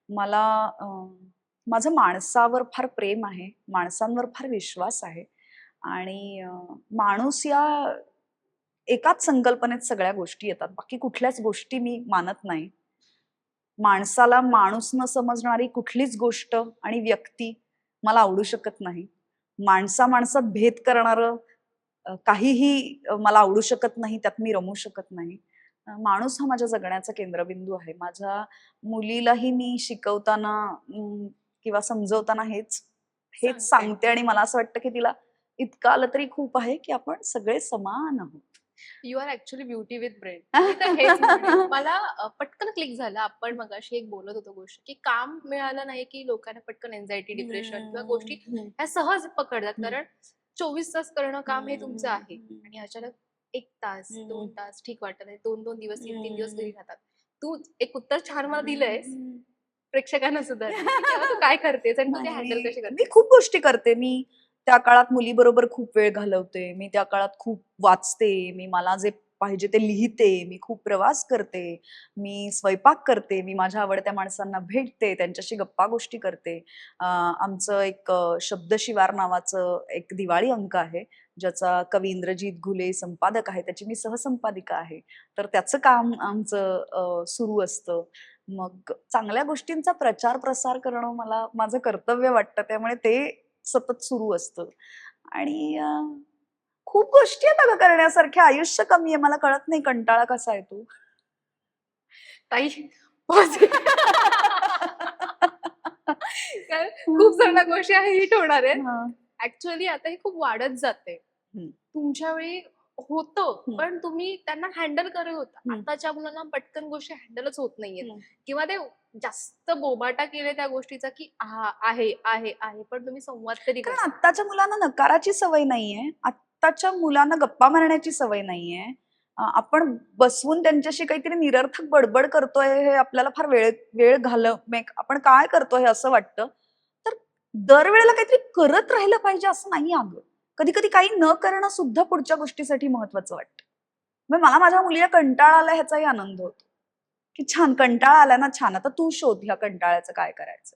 [SPEAKER 1] मला माझं माणसावर फार प्रेम आहे, माणसांवर फार विश्वास आहे आणि माणूस या एकाच संकल्पनेत सगळ्या गोष्टी येतात. बाकी कुठल्याच गोष्टी मी मानत नाही. माणसाला माणूस न समजणारी कुठलीच गोष्ट आणि व्यक्ती मला आवडू शकत नाही. माणसात भेद करणारं काहीही मला आवडू शकत नाही, त्यात मी रमू शकत नाही. माणूस हा माझ्या जगण्याचा केंद्रबिंदू आहे. माझ्या मुलीलाही मी शिकवताना किंवा समजवताना हेच सांगते आणि मला असं वाटतं की तिला इतकं आलं तरी खूप आहे की आपण सगळे समान आहोत.
[SPEAKER 2] You are actually beauty with brain. मी तर हेच म्हणेन. मला पटकन क्लिक झालं. आपण मगाशी एक बोलत होतो गोष्ट, की काम मिळालं नाही की लोकांना पटकन एन्झायटी, डिप्रेशन किंवा गोष्टी ह्या सहज पकडतात. कारण 24 तास करणं काम हे तुमचं आहे आणि अचानक 1 तास, 2 तास ठीक वाटत नाही. 2-2 दिवस, 3-3 दिवस घरी राहतात. तू एक उत्तर छान मला दिलंयस, प्रेक्षकांना सुद्धा, की तेव्हा तू काय करतेस आणि तू ते हँडल कशी
[SPEAKER 1] मी
[SPEAKER 2] करतेस?
[SPEAKER 1] खूप गोष्टी करते. मी त्या काळात मुलीबरोबर खूप वेळ घालवते. मी त्या काळात खूप वाचते. मी मला जे पाहिजे ते लिहिते. मी खूप प्रवास करते. मी स्वयंपाक करते. मी माझ्या आवडत्या माणसांना भेटते. त्यांच्याशी गप्पा गोष्टी करते. आमचं एक शब्दशिवार नावाचं एक दिवाळी अंक आहे, ज्याचा कवी इंद्रजित घुले संपादक आहे. त्याची मी सहसंपादिका आहे. तर त्याचं काम आमचं सुरू असतं. मग चांगल्या गोष्टींचा प्रचार प्रसार करणं मला माझं कर्तव्य वाटतं, त्यामुळे ते सतत सुरू असतं. आणि खूप गोष्टी आहेत अगं करण्यासारख्या. आयुष्य कमी आहे, मला कळत नाही कंटाळा कसा येतो.
[SPEAKER 2] ताई कारण खूप सगळ्या गोष्टी हिट होणार आहेत.
[SPEAKER 1] हा.
[SPEAKER 2] ऍक्च्युअली आता हे खूप वाढत जाते.
[SPEAKER 1] हम्म.
[SPEAKER 2] तुमच्या वेळी होतं,
[SPEAKER 1] हम्म.
[SPEAKER 2] पण तुम्ही त्यांना हँडल करत होता.
[SPEAKER 1] हम्म.
[SPEAKER 2] आताच्या मुलांना पटकन गोष्टी हँडलच होत नाहीयेत
[SPEAKER 1] हम्म.
[SPEAKER 2] किंवा ते जास्त बोबाटा केले त्या गोष्टीचा, की आहे आहे आहे, पण तुम्ही संवाद कधी
[SPEAKER 1] कारण
[SPEAKER 2] करता?
[SPEAKER 1] आत्ताच्या मुलांना नकाराची सवय नाहीये. आत्ताच्या मुलांना गप्पा मारण्याची सवय नाहीये. आपण बसवून त्यांच्याशी काहीतरी निरर्थक बडबड करतोय हे आपल्याला फार वेळ वेळ आपण काय करतोय असं वाटतं. तर दरवेळेला काहीतरी करत राहिलं पाहिजे असं नाही अगं. कधी कधी काही न करणं सुद्धा पुढच्या गोष्टीसाठी महत्वाचं वाटतं. मग मला माझ्या मुलीला कंटाळा आला ह्याचाही आनंद होतो, की छान कंटाळा आला ना, छान, आता तू शोध ह्या कंटाळ्याचं काय करायचं.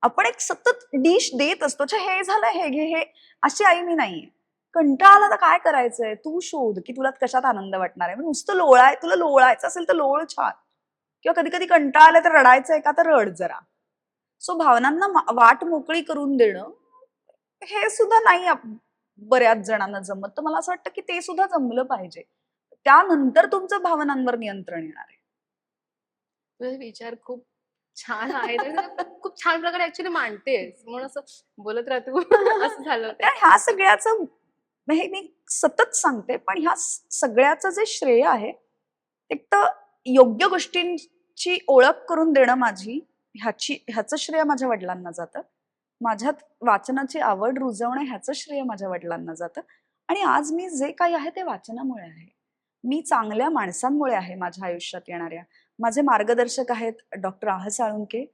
[SPEAKER 1] आपण एक सतत डिश देत असतो, अच्छा हे झालं, हे घे, हे. अशी आई मी नाहीये. कंटाळा आला तर काय करायचंय, तू शोध की तुला कशात आनंद वाटणार आहे. नुसतं तुला लोळायचं असेल तर लोळ, छान. किंवा कधी कधी कंटाळा आला तर रडायचंय का, तर रड जरा. सो भावनांना वाट मोकळी करून देणं हे सुद्धा नाही बऱ्याच जणांना जमत. तर मला असं वाटतं की ते सुद्धा जमलं पाहिजे. त्यानंतर तुमचं भावनांवर नियंत्रण येणार आहे.
[SPEAKER 2] तुझे विचार खूप छान आहेत आणि तू खूप छान प्रकारे ऍक्च्युली मांडतेस, म्हणून असं बोलत राहतो असं झालं होतं.
[SPEAKER 1] कारण ह्या सगळ्याचं हे मी सतत सांगते, पण ह्या सगळ्याचं जे श्रेय आहे, एक तर योग्य गोष्टींची ओळख करून देणं माझी, ह्याचं श्रेय माझ्या वडिलांना जातं. माझ्यात वाचनाची आवड रुजवणं ह्याचं श्रेय माझ्या वडिलांना जातं. आणि आज मी जे काही आहे ते वाचनामुळे आहे. मी चांगल्या माणसांमुळे आहे माझ्या आयुष्यात येणाऱ्या. माझे मार्गदर्शक आहेत डॉक्टर आह साळुंके.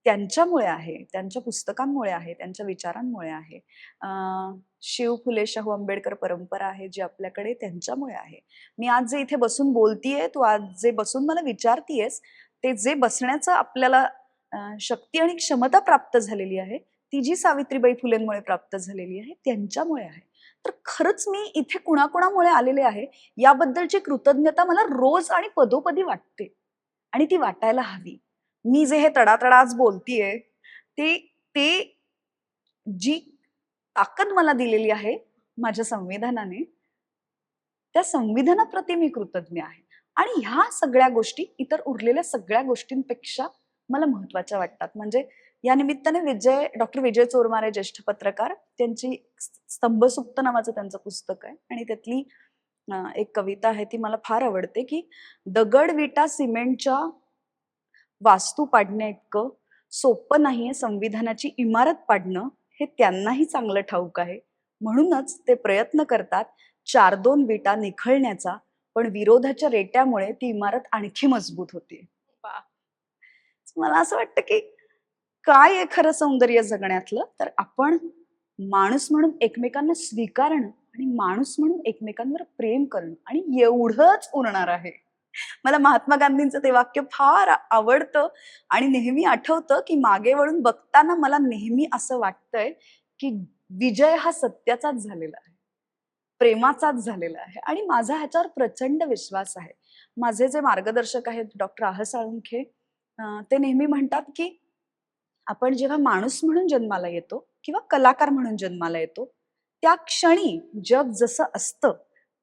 [SPEAKER 1] त्यांच्यामुळे आहे, त्यांच्या पुस्तकांमुळे आहे, त्यांच्या विचारांमुळे आहे. शिव फुले शाहू आंबेडकर परंपरा आहे जी आपल्याकडे, त्यांच्यामुळे आहे. मी आज जे इथे बसून बोलतीये, तू आज जे बसून मला विचारतीयस, ते जे बसण्याचं आपल्याला शक्ती आणि क्षमता प्राप्त झालेली आहे, ती जी सावित्रीबाई फुलेंमुळे प्राप्त झालेली आहे, त्यांच्यामुळे आहे. तर खरंच मी इथे कुणाकुणामुळे आलेले आहे याबद्दलची कृतज्ञता मला रोज आणि पदोपदी वाटते, आणि ती वाटायला हवी. मी जे हे तडातडा आज बोलतीये, ते ते जी ताकद मला दिलेली आहे माझ्या संविधानाने, त्या संविधानाप्रती मी कृतज्ञ आहे. आणि ह्या सगळ्या गोष्टी इतर उरलेल्या सगळ्या गोष्टींपेक्षा मला महत्वाच्या वाटतात. म्हणजे या निमित्ताने डॉक्टर विजय चोरमारे, ज्येष्ठ पत्रकार, त्यांची स्तंभसुप्त नावाचं त्यांचं पुस्तक आहे, आणि त्यातली एक कविता आहे ती मला फार आवडते, की दगड विटा सिमेंटच्या वास्तू पाडण्या इतकं सोपं नाहीये संविधानाची इमारत पाडणं, हे त्यांनाही चांगलं ठाऊक आहे. म्हणूनच ते प्रयत्न करतात 4-2 विटा निखळण्याचा, पण विरोधाच्या रेट्यामुळे ती इमारत आणखी मजबूत होते.
[SPEAKER 2] वा.
[SPEAKER 1] मला असं वाटतं की काय आहे खरं सौंदर्य जगण्यातलं, तर आपण माणूस म्हणून एकमेकांना स्वीकारणं आणि माणूस म्हणून एकमेकांवर प्रेम करणं, आणि एवढंच उरणार आहे. मला महात्मा गांधींचं ते वाक्य फार आवडतं आणि नेहमी आठवतं, की मागे वळून बघताना मला नेहमी असं वाटतंय की विजय हा सत्याचाच झालेला आहे, प्रेमाचाच झालेला आहे, आणि माझा ह्याच्यावर प्रचंड विश्वास आहे. माझे जे मार्गदर्शक आहेत डॉक्टर आह साळुंखे, ते नेहमी म्हणतात की आपण जेव्हा माणूस म्हणून जन्माला येतो किंवा कलाकार म्हणून जन्माला येतो, त्या क्षणी जग जसं असतं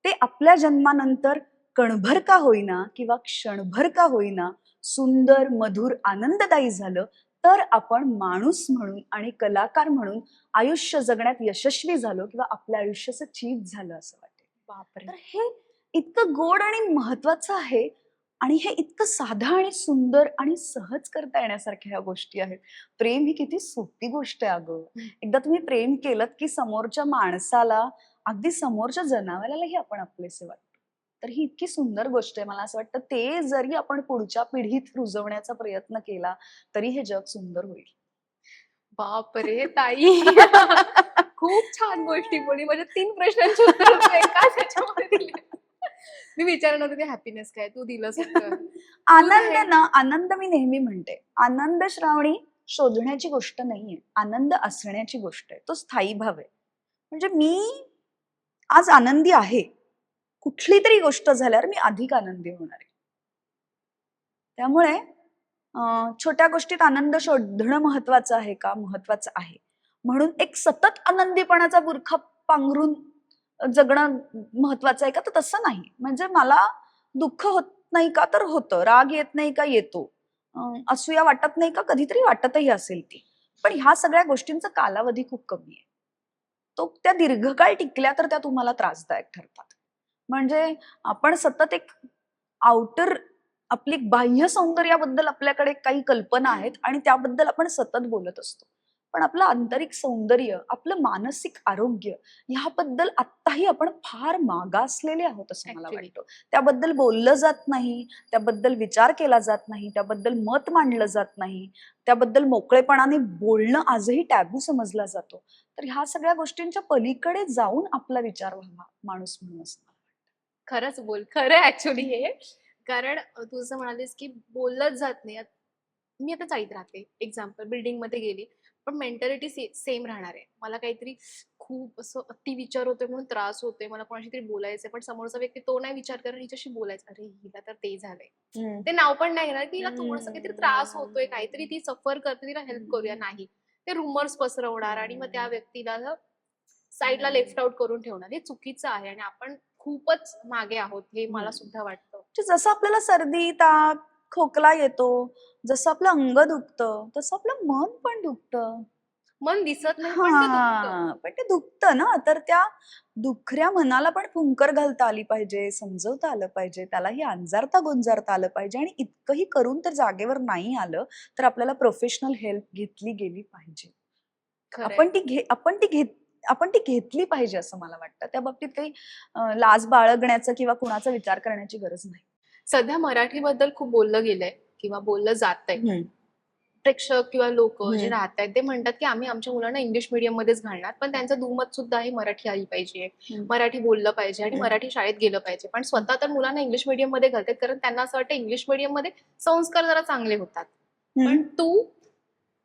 [SPEAKER 1] ते आपल्या जन्मानंतर कणभर का होईना किंवा क्षणभर का होईना सुंदर, मधुर, आनंददायी झालं, तर आपण माणूस म्हणून आणि कलाकार म्हणून आयुष्य जगण्यात यशस्वी झालो किंवा आपल्या आयुष्याचं चीज झालं असं वाटेल.
[SPEAKER 2] बापरे.
[SPEAKER 1] तर हे इतकं गोड आणि महत्वाचं आहे आणि हे इतकं साधं आणि सुंदर आणि सहज करता येण्यासारख्या ह्या गोष्टी आहेत. प्रेम ही किती सोपी गोष्ट आहे अगं. एकदा तुम्ही प्रेम केलं की समोरच्या माणसाला, अगदी समोरच्या जनावरालाही आपण आपलेसे वाटतो. तर ही इतकी सुंदर गोष्ट आहे. मला असं वाटतं ते जरी आपण पुढच्या पिढीत रुजवण्याचा प्रयत्न केला तरी हे जग सुंदर होईल.
[SPEAKER 2] बापरे ताई. खूप छान गोष्टी बोलली. म्हणजे 3 प्रश्नांची उत्तरं तू एकाच ह्याच्यामध्ये दिली. मी विचारणार होते हॅपीनेस काय, तू दिलंस उत्तर.
[SPEAKER 1] आनंद ना, आनंद मी नेहमी म्हणते, आनंद श्रावणी शोधण्याची गोष्ट नाहीये, आनंद असण्याची गोष्ट आहे. तो स्थायी भाव आहे. म्हणजे मी आज आनंदी आहे, कुठली तरी गोष्ट झाल्यावर मी अधिक आनंदी होणार आहे. त्यामुळे छोट्या गोष्टीत आनंद शोधणं महत्वाचं आहे का? महत्वाचं आहे. म्हणून एक सतत आनंदीपणाचा बुरखा पांघरून जगणं महत्वाचं आहे का? तर तसं नाही. म्हणजे मला दुःख होत नाही का? तर होतं. राग येत नाही का? येतो. असूया वाटत नाही का? कधीतरी वाटतही असेल ती. पण ह्या सगळ्या गोष्टींचा कालावधी खूप कमी आहे. तो त्या दीर्घकाळ टिकल्या तर त्या तुम्हाला त्रासदायक ठरतात. म्हणजे आपण सतत एक आउटर, आपली बाह्य सौंदर्याबद्दल आपल्याकडे काही कल्पना आहेत आणि त्याबद्दल आपण सतत बोलत असतो. पण आपलं आंतरिक सौंदर्य, आपलं मानसिक आरोग्य ह्याबद्दल आत्ताही आपण फार मागासलेले आहोत असं मला
[SPEAKER 2] ऍक्च्युली
[SPEAKER 1] वाटतं. त्याबद्दल बोललं जात नाही, त्याबद्दल विचार केला जात नाही, त्याबद्दल मत मांडलं जात नाही, त्याबद्दल मोकळेपणाने बोलणं आजही टॅबू समजला जातो. तर ह्या सगळ्या गोष्टींच्या पलीकडे जाऊन आपला विचार व्हावा माणूस म्हणून असं मला
[SPEAKER 2] खरंच बोल. खरं ऍक्च्युली हे. कारण तू जसं म्हणालीस की बोललंच जात नाही. मी आता चाळीत राहते, एक्झाम्पल बिल्डिंग मध्ये गेली, पण मेंटॅलिटी सेम राहणार आहे. मला काहीतरी खूप असं अति विचार होतोय म्हणून त्रास होतोय, मला कोणाशी तरी बोलायचंय, पण समोरचा व्यक्ती तो नाही विचार करत, हिच्याशी बोलायचं, अरे हिला तर ते झालंय.
[SPEAKER 1] वाटतं.
[SPEAKER 2] ते नाव पण नाही घेणार की हिला थोडंसं काहीतरी त्रास होतोय, काहीतरी ती सफर करते, तिला हेल्प करूया. नाही, ते रुमर्स पसरवणार आणि मग त्या व्यक्तीला साईडला लेफ्ट आउट करून ठेवणार. हे चुकीचं आहे आणि आपण खूपच मागे आहोत हे मला सुद्धा वाटतं.
[SPEAKER 1] म्हणजे जसं आपल्याला सर्दी, ताप, खोकला येतो, जसं आपलं अंग दुखतं, तसं आपलं मन पण दुखतं.
[SPEAKER 2] मन दिसत नाही पण ते दुखतं.
[SPEAKER 1] हा, पण ते दुखतं ना, तर त्या दुखऱ्या मनाला पण फुंकर घालता आली पाहिजे, समजवता आलं पाहिजे, त्यालाही अंजारता गोंजारता आलं पाहिजे. आणि इतकंही करून तर जागेवर नाही आलं तर आपल्याला प्रोफेशनल हेल्प घेतली गेली पाहिजे.
[SPEAKER 2] खरंय.
[SPEAKER 1] आपण ती घेतली पाहिजे असं मला वाटतं. त्या बाबतीत काही लाज बाळगण्याचा किंवा कुणाचा विचार करण्याची गरज नाही.
[SPEAKER 2] सध्या मराठीबद्दल खूप बोललं गेलंय किंवा बोललं जातंय.
[SPEAKER 1] हम्म.
[SPEAKER 2] प्रेक्षक किंवा लोक जे
[SPEAKER 1] हम्म.
[SPEAKER 2] राहतात ते म्हणतात की आम्ही आमच्या मुलांना इंग्लिश मीडियम मध्येच घालणार, पण त्यांचं दुमत सुद्धा आहे मराठी आली पाहिजे, मराठी बोललं पाहिजे आणि मराठी शाळेत गेलं पाहिजे. पण स्वतः तर मुलांना इंग्लिश मीडियम मध्ये घालतात कारण त्यांना असं वाटतं इंग्लिश मीडियम मध्ये संस्कार जरा चांगले होतात. पण तू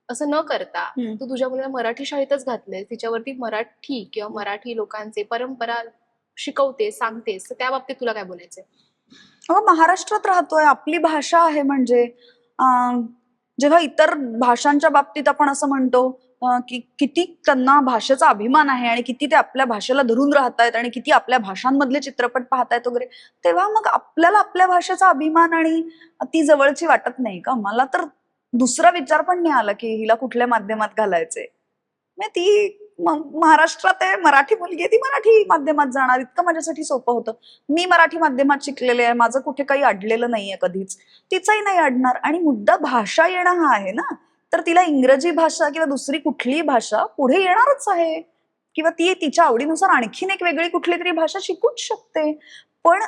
[SPEAKER 2] असं न करता तू तुझ्या मुलाला मराठी शाळेतच घातलंय, तिच्यावरती मराठी किंवा मराठी लोकांचे परंपरा शिकवते, सांगतेस, तर त्या बाबतीत तुला काय बोलायचंय?
[SPEAKER 1] हो, महाराष्ट्रात राहतोय, आपली भाषा आहे. म्हणजे जेव्हा इतर भाषांच्या बाबतीत आपण असं म्हणतो की किती त्यांना भाषेचा अभिमान आहे आणि किती ते आपल्या भाषेला धरून राहतायत आणि किती आपल्या भाषांमधले चित्रपट पाहतायत वगैरे, तेव्हा मग आपल्याला आपल्या भाषेचा अभिमान आणि ती जवळची वाटत नाही का? मला तर दुसरा विचार पण नाही आला की हिला कुठल्या माध्यमात घालायचंय. म्हणजे ती महाराष्ट्रात आहे, मराठी मुलगी आहे, ती मराठी माध्यमात जाणार, इतकं माझ्यासाठी सोपं होतं. मी मराठी माध्यमात शिकलेले आहे, माझं कुठे काही अडलेलं नाहीये कधीच, तिचंही नाही अडणार. आणि मुद्दा भाषा येणं हा आहे ना, तर तिला इंग्रजी भाषा किंवा दुसरी कुठलीही भाषा पुढे येणारच आहे, किंवा ती तिच्या आवडीनुसार आणखीन एक वेगळी कुठली तरी भाषा शिकूच शकते. पण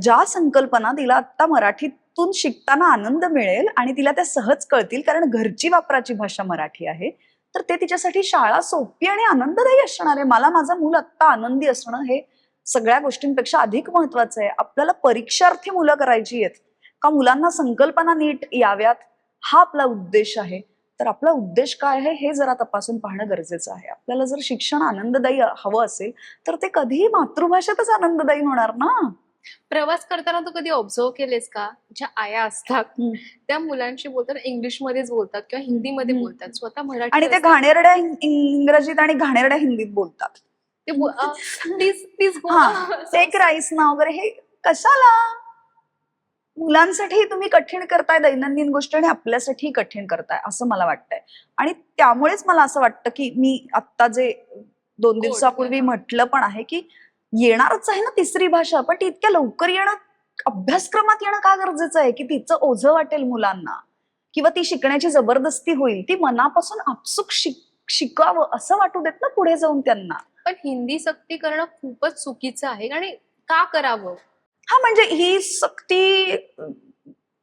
[SPEAKER 1] ज्या संकल्पना तिला आता मराठीतून शिकताना आनंद मिळेल आणि तिला त्या सहज कळतील कारण घरची वापराची भाषा मराठी आहे, तर ते तिच्यासाठी शाळा सोपी आणि आनंददायी असणार आहे. मला माझं मूल आत्ता आनंदी असणं हे सगळ्या गोष्टींपेक्षा अधिक महत्वाचं आहे. आपल्याला परीक्षार्थी मुलं करायची आहेत का मुलांना संकल्पना नीट याव्यात, हा आपला उद्देश आहे. तर आपला उद्देश काय आहे हे जरा तपासून पाहणं गरजेचं आहे. आपल्याला जर शिक्षण आनंददायी हवं असेल तर ते कधीही मातृभाषेतच आनंददायी होणार ना.
[SPEAKER 2] प्रवास करताना तू कधी ऑब्झर्व केलेस का, ज्या आया असतात त्या मुलांशी बोलताना इंग्लिश मध्येच बोलतात किंवा हिंदीमध्ये बोलतात, स्वतः मराठी
[SPEAKER 1] आणि ते घाणेरड्या इंग्रजीत आणि घाणेरड्या हिंदीत बोलतात.
[SPEAKER 2] प्लीज प्लीज
[SPEAKER 1] हा, टेक राईस ना वगैरे, हे कशाला? मुलांसाठी तुम्ही कठीण करताय दैनंदिन गोष्टी आणि आपल्यासाठी कठीण करताय असं मला वाटतंय. आणि त्यामुळेच मला असं वाटतं की मी आत्ता जे 2 दिवसापूर्वी म्हटलं पण आहे की येणारच आहे ना तिसरी भाषा, पण ती इतक्या लवकर येणं, अभ्यासक्रमात येणं का गरजेचं आहे की तिचं ओझं वाटेल मुलांना, किंवा ती शिकण्याची जबरदस्ती होईल. ती मनापासून आपसुक शिकावं असं वाटू देत ना पुढे जाऊन त्यांना.
[SPEAKER 2] पण हिंदी सक्ती करणं खूपच चुकीचं आहे आणि का करावं?
[SPEAKER 1] हा म्हणजे ही सक्ती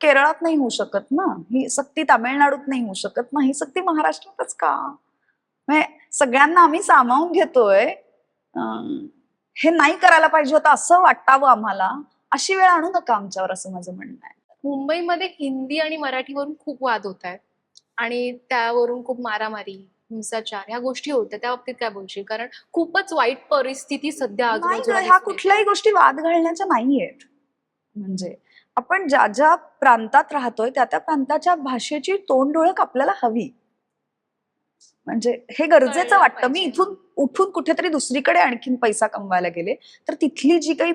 [SPEAKER 1] केरळात नाही होऊ शकत ना, ही सक्ती तामिळनाडूत नाही होऊ शकत ना, ही सक्ती महाराष्ट्रातच का? म्हणजे सगळ्यांना आम्ही सामावून घेतोय, हे नाही करायला पाहिजे होतं असं वाटावं आम्हाला, अशी वेळ आणू नका आमच्यावर, असं माझं म्हणणं आहे.
[SPEAKER 2] मुंबईमध्ये हिंदी आणि मराठीवरून खूप वाद होत आहेत आणि त्यावरून खूप मारामारी, हिंसाचार ह्या गोष्टी होत्या. त्या बाबतीत काय बोलशील? कारण खूपच वाईट परिस्थिती सध्या
[SPEAKER 1] नाही
[SPEAKER 2] आजूबाजूला
[SPEAKER 1] ग, ह्या
[SPEAKER 2] दिसून येते.
[SPEAKER 1] कुठल्याही गोष्टी वाद घालण्याच्या नाहीयेत. म्हणजे आपण ज्या ज्या प्रांतात राहतोय त्या त्या प्रांताच्या भाषेची तोंड ओळख आपल्याला हवी. म्हणजे हे गरजेचं
[SPEAKER 2] कळलं
[SPEAKER 1] वाटतं. मी
[SPEAKER 2] पाहिजे.
[SPEAKER 1] इथून उठून कुठेतरी दुसरीकडे आणखीन पैसा कमवायला गेले तर तिथली जी काही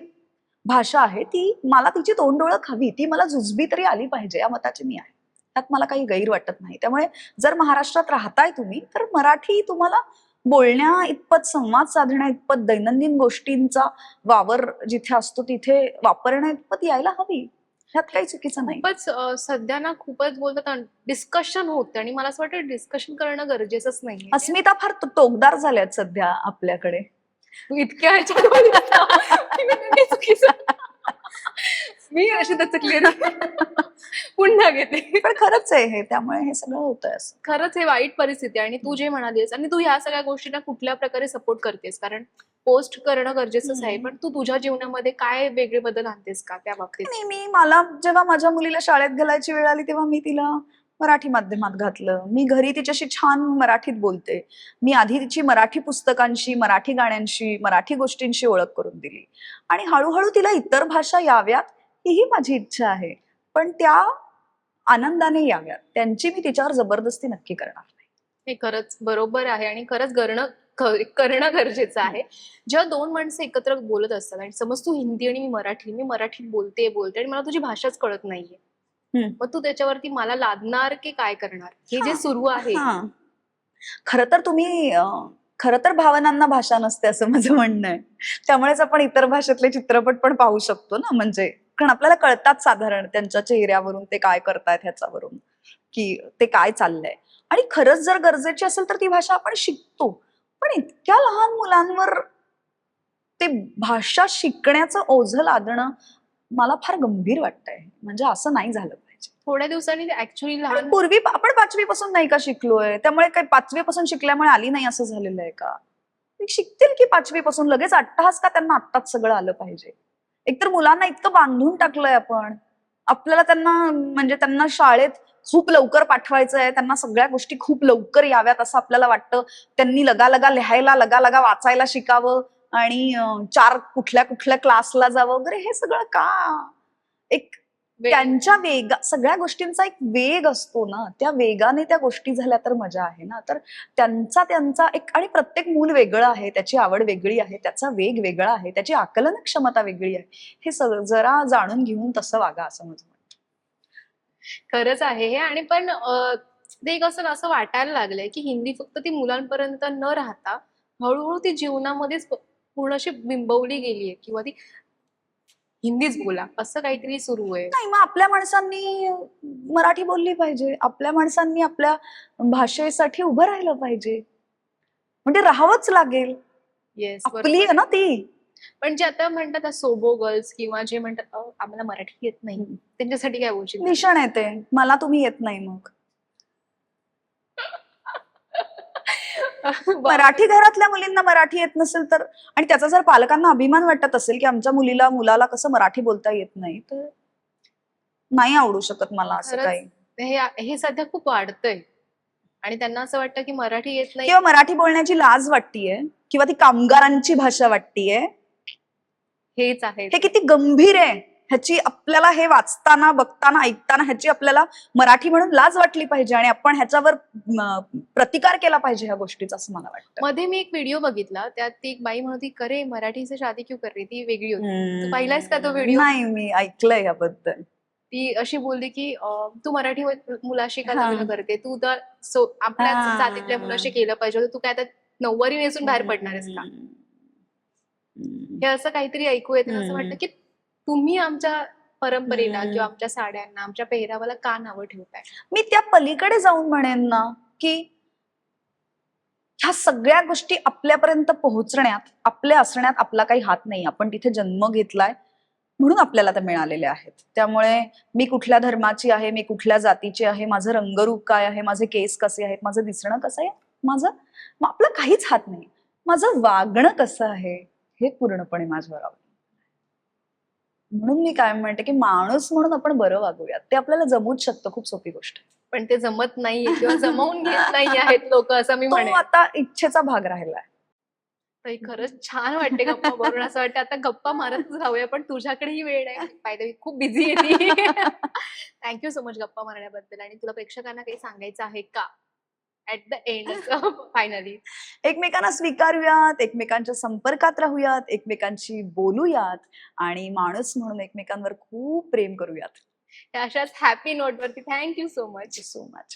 [SPEAKER 1] भाषा आहे ती मला, तिची तोंड ओळख हवी, ती मला जुजबी तरी आली पाहिजे, या मताची मी आहे. त्यात मला काही गैर वाटत नाही. त्यामुळे जर महाराष्ट्रात राहताय तुम्ही तर मराठी तुम्हाला बोलण्या इतपत, संवाद साधण्या इतपत, दैनंदिन गोष्टींचा वावर जिथे असतो तिथे वापरण्या इतपत यायला हवी. ह्यात काही चुकीचं नाही.
[SPEAKER 2] खूपच सध्या ना खूपच बोलतात डिस्कशन होते आणि मला असं वाटतं डिस्कशन करणं गरजेचंच नाहीये.
[SPEAKER 1] अस्मिता फार टोकदार झाल्यात सध्या आपल्याकडे.
[SPEAKER 2] तू इतक्या ह्याच्यात बोलला. मी म्हणते, चुकीचं. मी अशी दचकली पुन्हा घेते.
[SPEAKER 1] पण खरंच आहे हे, त्यामुळे हे सगळं होतंय असं.
[SPEAKER 2] खरंच हे वाईट परिस्थिती आहे आणि तू जे म्हणालीस आणि तू ह्या सगळ्या गोष्टींना कुठल्या प्रकारे सपोर्ट करतेस? कारण पोस्ट करणं गरजेचंच आहे, पण तू तुझ्या जीवनामध्ये काय वेगळे बदल आणतेस का त्या बाबतीत?
[SPEAKER 1] नाही, मला जेव्हा माझ्या मुलीला शाळेत घालायची वेळ आली तेव्हा मी तिला मराठी माध्यमात घातलं. मी घरी तिच्याशी छान मराठीत बोलते. मी आधी तिची मराठी पुस्तकांशी, मराठी गाण्यांशी, मराठी गोष्टींशी ओळख करून दिली आणि हळूहळू तिला इतर भाषा याव्यात हीही माझी इच्छा आहे, पण त्या आनंदाने याव्यात. त्यांची मी तिच्यावर जबरदस्ती नक्की करणार नाही.
[SPEAKER 2] हे खरंच बरोबर आहे आणि खरंच करणं गरजेचं आहे. जेव्हा दोन माणसं एकत्र बोलत असतात आणि समज तू हिंदी आणि मी मराठीत बोलते आणि मला तुझी भाषाच कळत नाहीये, मग तू त्याच्यावरती मला लादणार की काय करणार? हे जे सुरू आहे.
[SPEAKER 1] खरं तर तुम्ही खरं तर भावनांना भाषा नसते असं माझं म्हणणं आहे. त्यामुळेच आपण इतर भाषेतले चित्रपट पण पाहू शकतो ना, म्हणजे कारण आपल्याला कळतात साधारण त्यांच्या चेहऱ्यावरून ते काय करतायत ह्याच्यावरून, की ते काय चाललंय. आणि खरंच जर गरजेची असेल तर ती भाषा आपण शिकतो. पण इतक्या लहान मुलांवर ते भाषा शिकण्याचं ओझं लादणं मला फार गंभीर वाटतंय. म्हणजे असं नाही झालं पाहिजे.
[SPEAKER 2] थोड्या दिवसांनी ऍक्च्युअली लहान
[SPEAKER 1] पूर्वी आपण 5वी पासून नाही का शिकलोय, त्यामुळे काही 5वी पासून शिकल्यामुळे आली नाही असं झालेलं आहे का? ते शिकतील की 5वी पासून. लगेच अट्टहास का त्यांना आत्ताच सगळं आलं पाहिजे? एकतर मुलांना इतकं बांधून टाकलंय आपण. आपल्याला त्यांना म्हणजे त्यांना शाळेत खूप लवकर पाठवायचं आहे, त्यांना सगळ्या गोष्टी खूप लवकर याव्यात असं आपल्याला वाटतं. त्यांनी लगालगा लिहायला, लगालगा वाचायला शिकावं आणि 4 कुठल्या कुठल्या क्लासला जावं वगैरे. हे सगळं का? एक त्यांच्या सगळ्या गोष्टींचा एक वेग असतो ना, त्या वेगाने त्या गोष्टी झाल्या तर मजा आहे ना. तर त्यांचा एक, आणि प्रत्येक मूल वेगळं आहे, त्याची आवड वेगळी आहे, त्याचा वेग वेगळा आहे, त्याची आकलन क्षमता वेगळी आहे. हे सगळं जरा जाणून घेऊन तसं वागा असं माझं म्हणणं.
[SPEAKER 2] खरंच आहे हे. आणि पण ते एक असं वाटायला लागलंय की हिंदी फक्त ती मुलांपर्यंत न राहता हळूहळू ती जीवनामध्येच पूर्ण अशी बिंबवली गेलीये किंवा ती हिंदीच बोला असं काहीतरी सुरू आहे.
[SPEAKER 1] नाही, मग आपल्या माणसांनी मराठी बोलली पाहिजे. आपल्या माणसांनी आपल्या भाषेसाठी उभं राहिलं पाहिजे. म्हणजे राहावंच लागेल.
[SPEAKER 2] येस,
[SPEAKER 1] आपली आहे ना ती.
[SPEAKER 2] पण जे आता म्हणतात सोबो गर्ल्स किंवा जे म्हणतात आम्हाला मराठी येत नाही, त्यांच्यासाठी काय बोलशील?
[SPEAKER 1] भीषण येते. मला तुम्ही येत नाही मग. मराठी घरातल्या मुलींना मराठी येत नसेल तर, आणि त्याचा जर पालकांना अभिमान वाटत असेल की आमच्या मुलाला कसं मराठी बोलता येत नाही, तर नाही आवडू शकत मला असं काही.
[SPEAKER 2] हे सध्या खूप वाढतंय आणि त्यांना असं वाटतं की मराठी येत नाही
[SPEAKER 1] किंवा मराठी बोलण्याची लाज वाटतीये, किंवा ती कामगारांची भाषा वाटतीये.
[SPEAKER 2] हेच आहे.
[SPEAKER 1] हे किती गंभीर आहे ह्याची आपल्याला, हे वाचताना, बघताना, ऐकताना ह्याची आपल्याला मराठी म्हणून लाज वाटली पाहिजे आणि आपण ह्याच्यावर प्रतिकार केला पाहिजे ह्या गोष्टीचा, असं मला वाटतं.
[SPEAKER 2] मध्ये मी एक व्हिडिओ बघितला, त्यात ती एक बाई म्हणती करे मराठी से शादी क्यों कर रही, ती वेगळी होती. तू पाहिलायस का तो व्हिडिओ?
[SPEAKER 1] नाही, मी ऐकलंय याबद्दल.
[SPEAKER 2] ती अशी बोलली की तू मराठी मुलाशी का लग्न करते, तू तर आपल्याच जातीतल्या मुलाशी केलं पाहिजे, तू काय आता नऊवारी नेसून बाहेर पडणार आहेस का? हे असं काहीतरी ऐकू येते असं
[SPEAKER 1] हम्म.
[SPEAKER 2] वाटतं की तुम्ही आमच्या परंपरेला
[SPEAKER 1] हम्म.
[SPEAKER 2] किंवा आमच्या साड्यांना आमच्या पेहरावाला का नावं ठेवताय.
[SPEAKER 1] मी त्या पलीकडे जाऊन म्हणेन ना की ह्या सगळ्या गोष्टी आपल्यापर्यंत पोहोचण्यात, आपल्या असण्यात आपला काही हात नाही. आपण तिथे जन्म घेतलाय म्हणून आपल्याला ते मिळालेले आहेत. त्यामुळे मी कुठल्या धर्माची आहे, मी कुठल्या जातीची आहे, माझं रंगरूप काय आहे, माझे केस कसे आहेत, माझं दिसणं कसं आहे, आपलं काहीच हात नाही. माझं वागणं कसं आहे हे पूर्णपणे माझ्यावर अवलंबून. म्हणून मी काय म्हणते की माणूस म्हणून आपण बरं वागूयात. ते आपल्याला जमूच शकतं. खूप सोपी गोष्ट आहे.
[SPEAKER 2] पण ते जमत नाहीये किंवा जमवून घेत नाही आहेत लोक असं मी
[SPEAKER 1] तो
[SPEAKER 2] म्हणेन.
[SPEAKER 1] आता इच्छेचा भाग राहिलाय.
[SPEAKER 2] ताई खरंच छान वाटते गप्पा मारून. असं वाटतं आता गप्पा मारतच राहूया, पण तुझ्याकडेही वेळ नाही. बाय द वे खूप बिझी आहे ती. थँक्यू सो मच गप्पा मारण्याबद्दल. आणि तुला प्रेक्षकांना काही सांगायचं आहे का ऍट द एंड फायनली.
[SPEAKER 1] एकमेकांना स्वीकारूयात, एकमेकांच्या संपर्कात राहूयात, एकमेकांशी बोलूयात आणि माणूस म्हणून एकमेकांवर खूप प्रेम करूयात.
[SPEAKER 2] अशाच हॅपी नोटवरती thank you so much.
[SPEAKER 1] So much.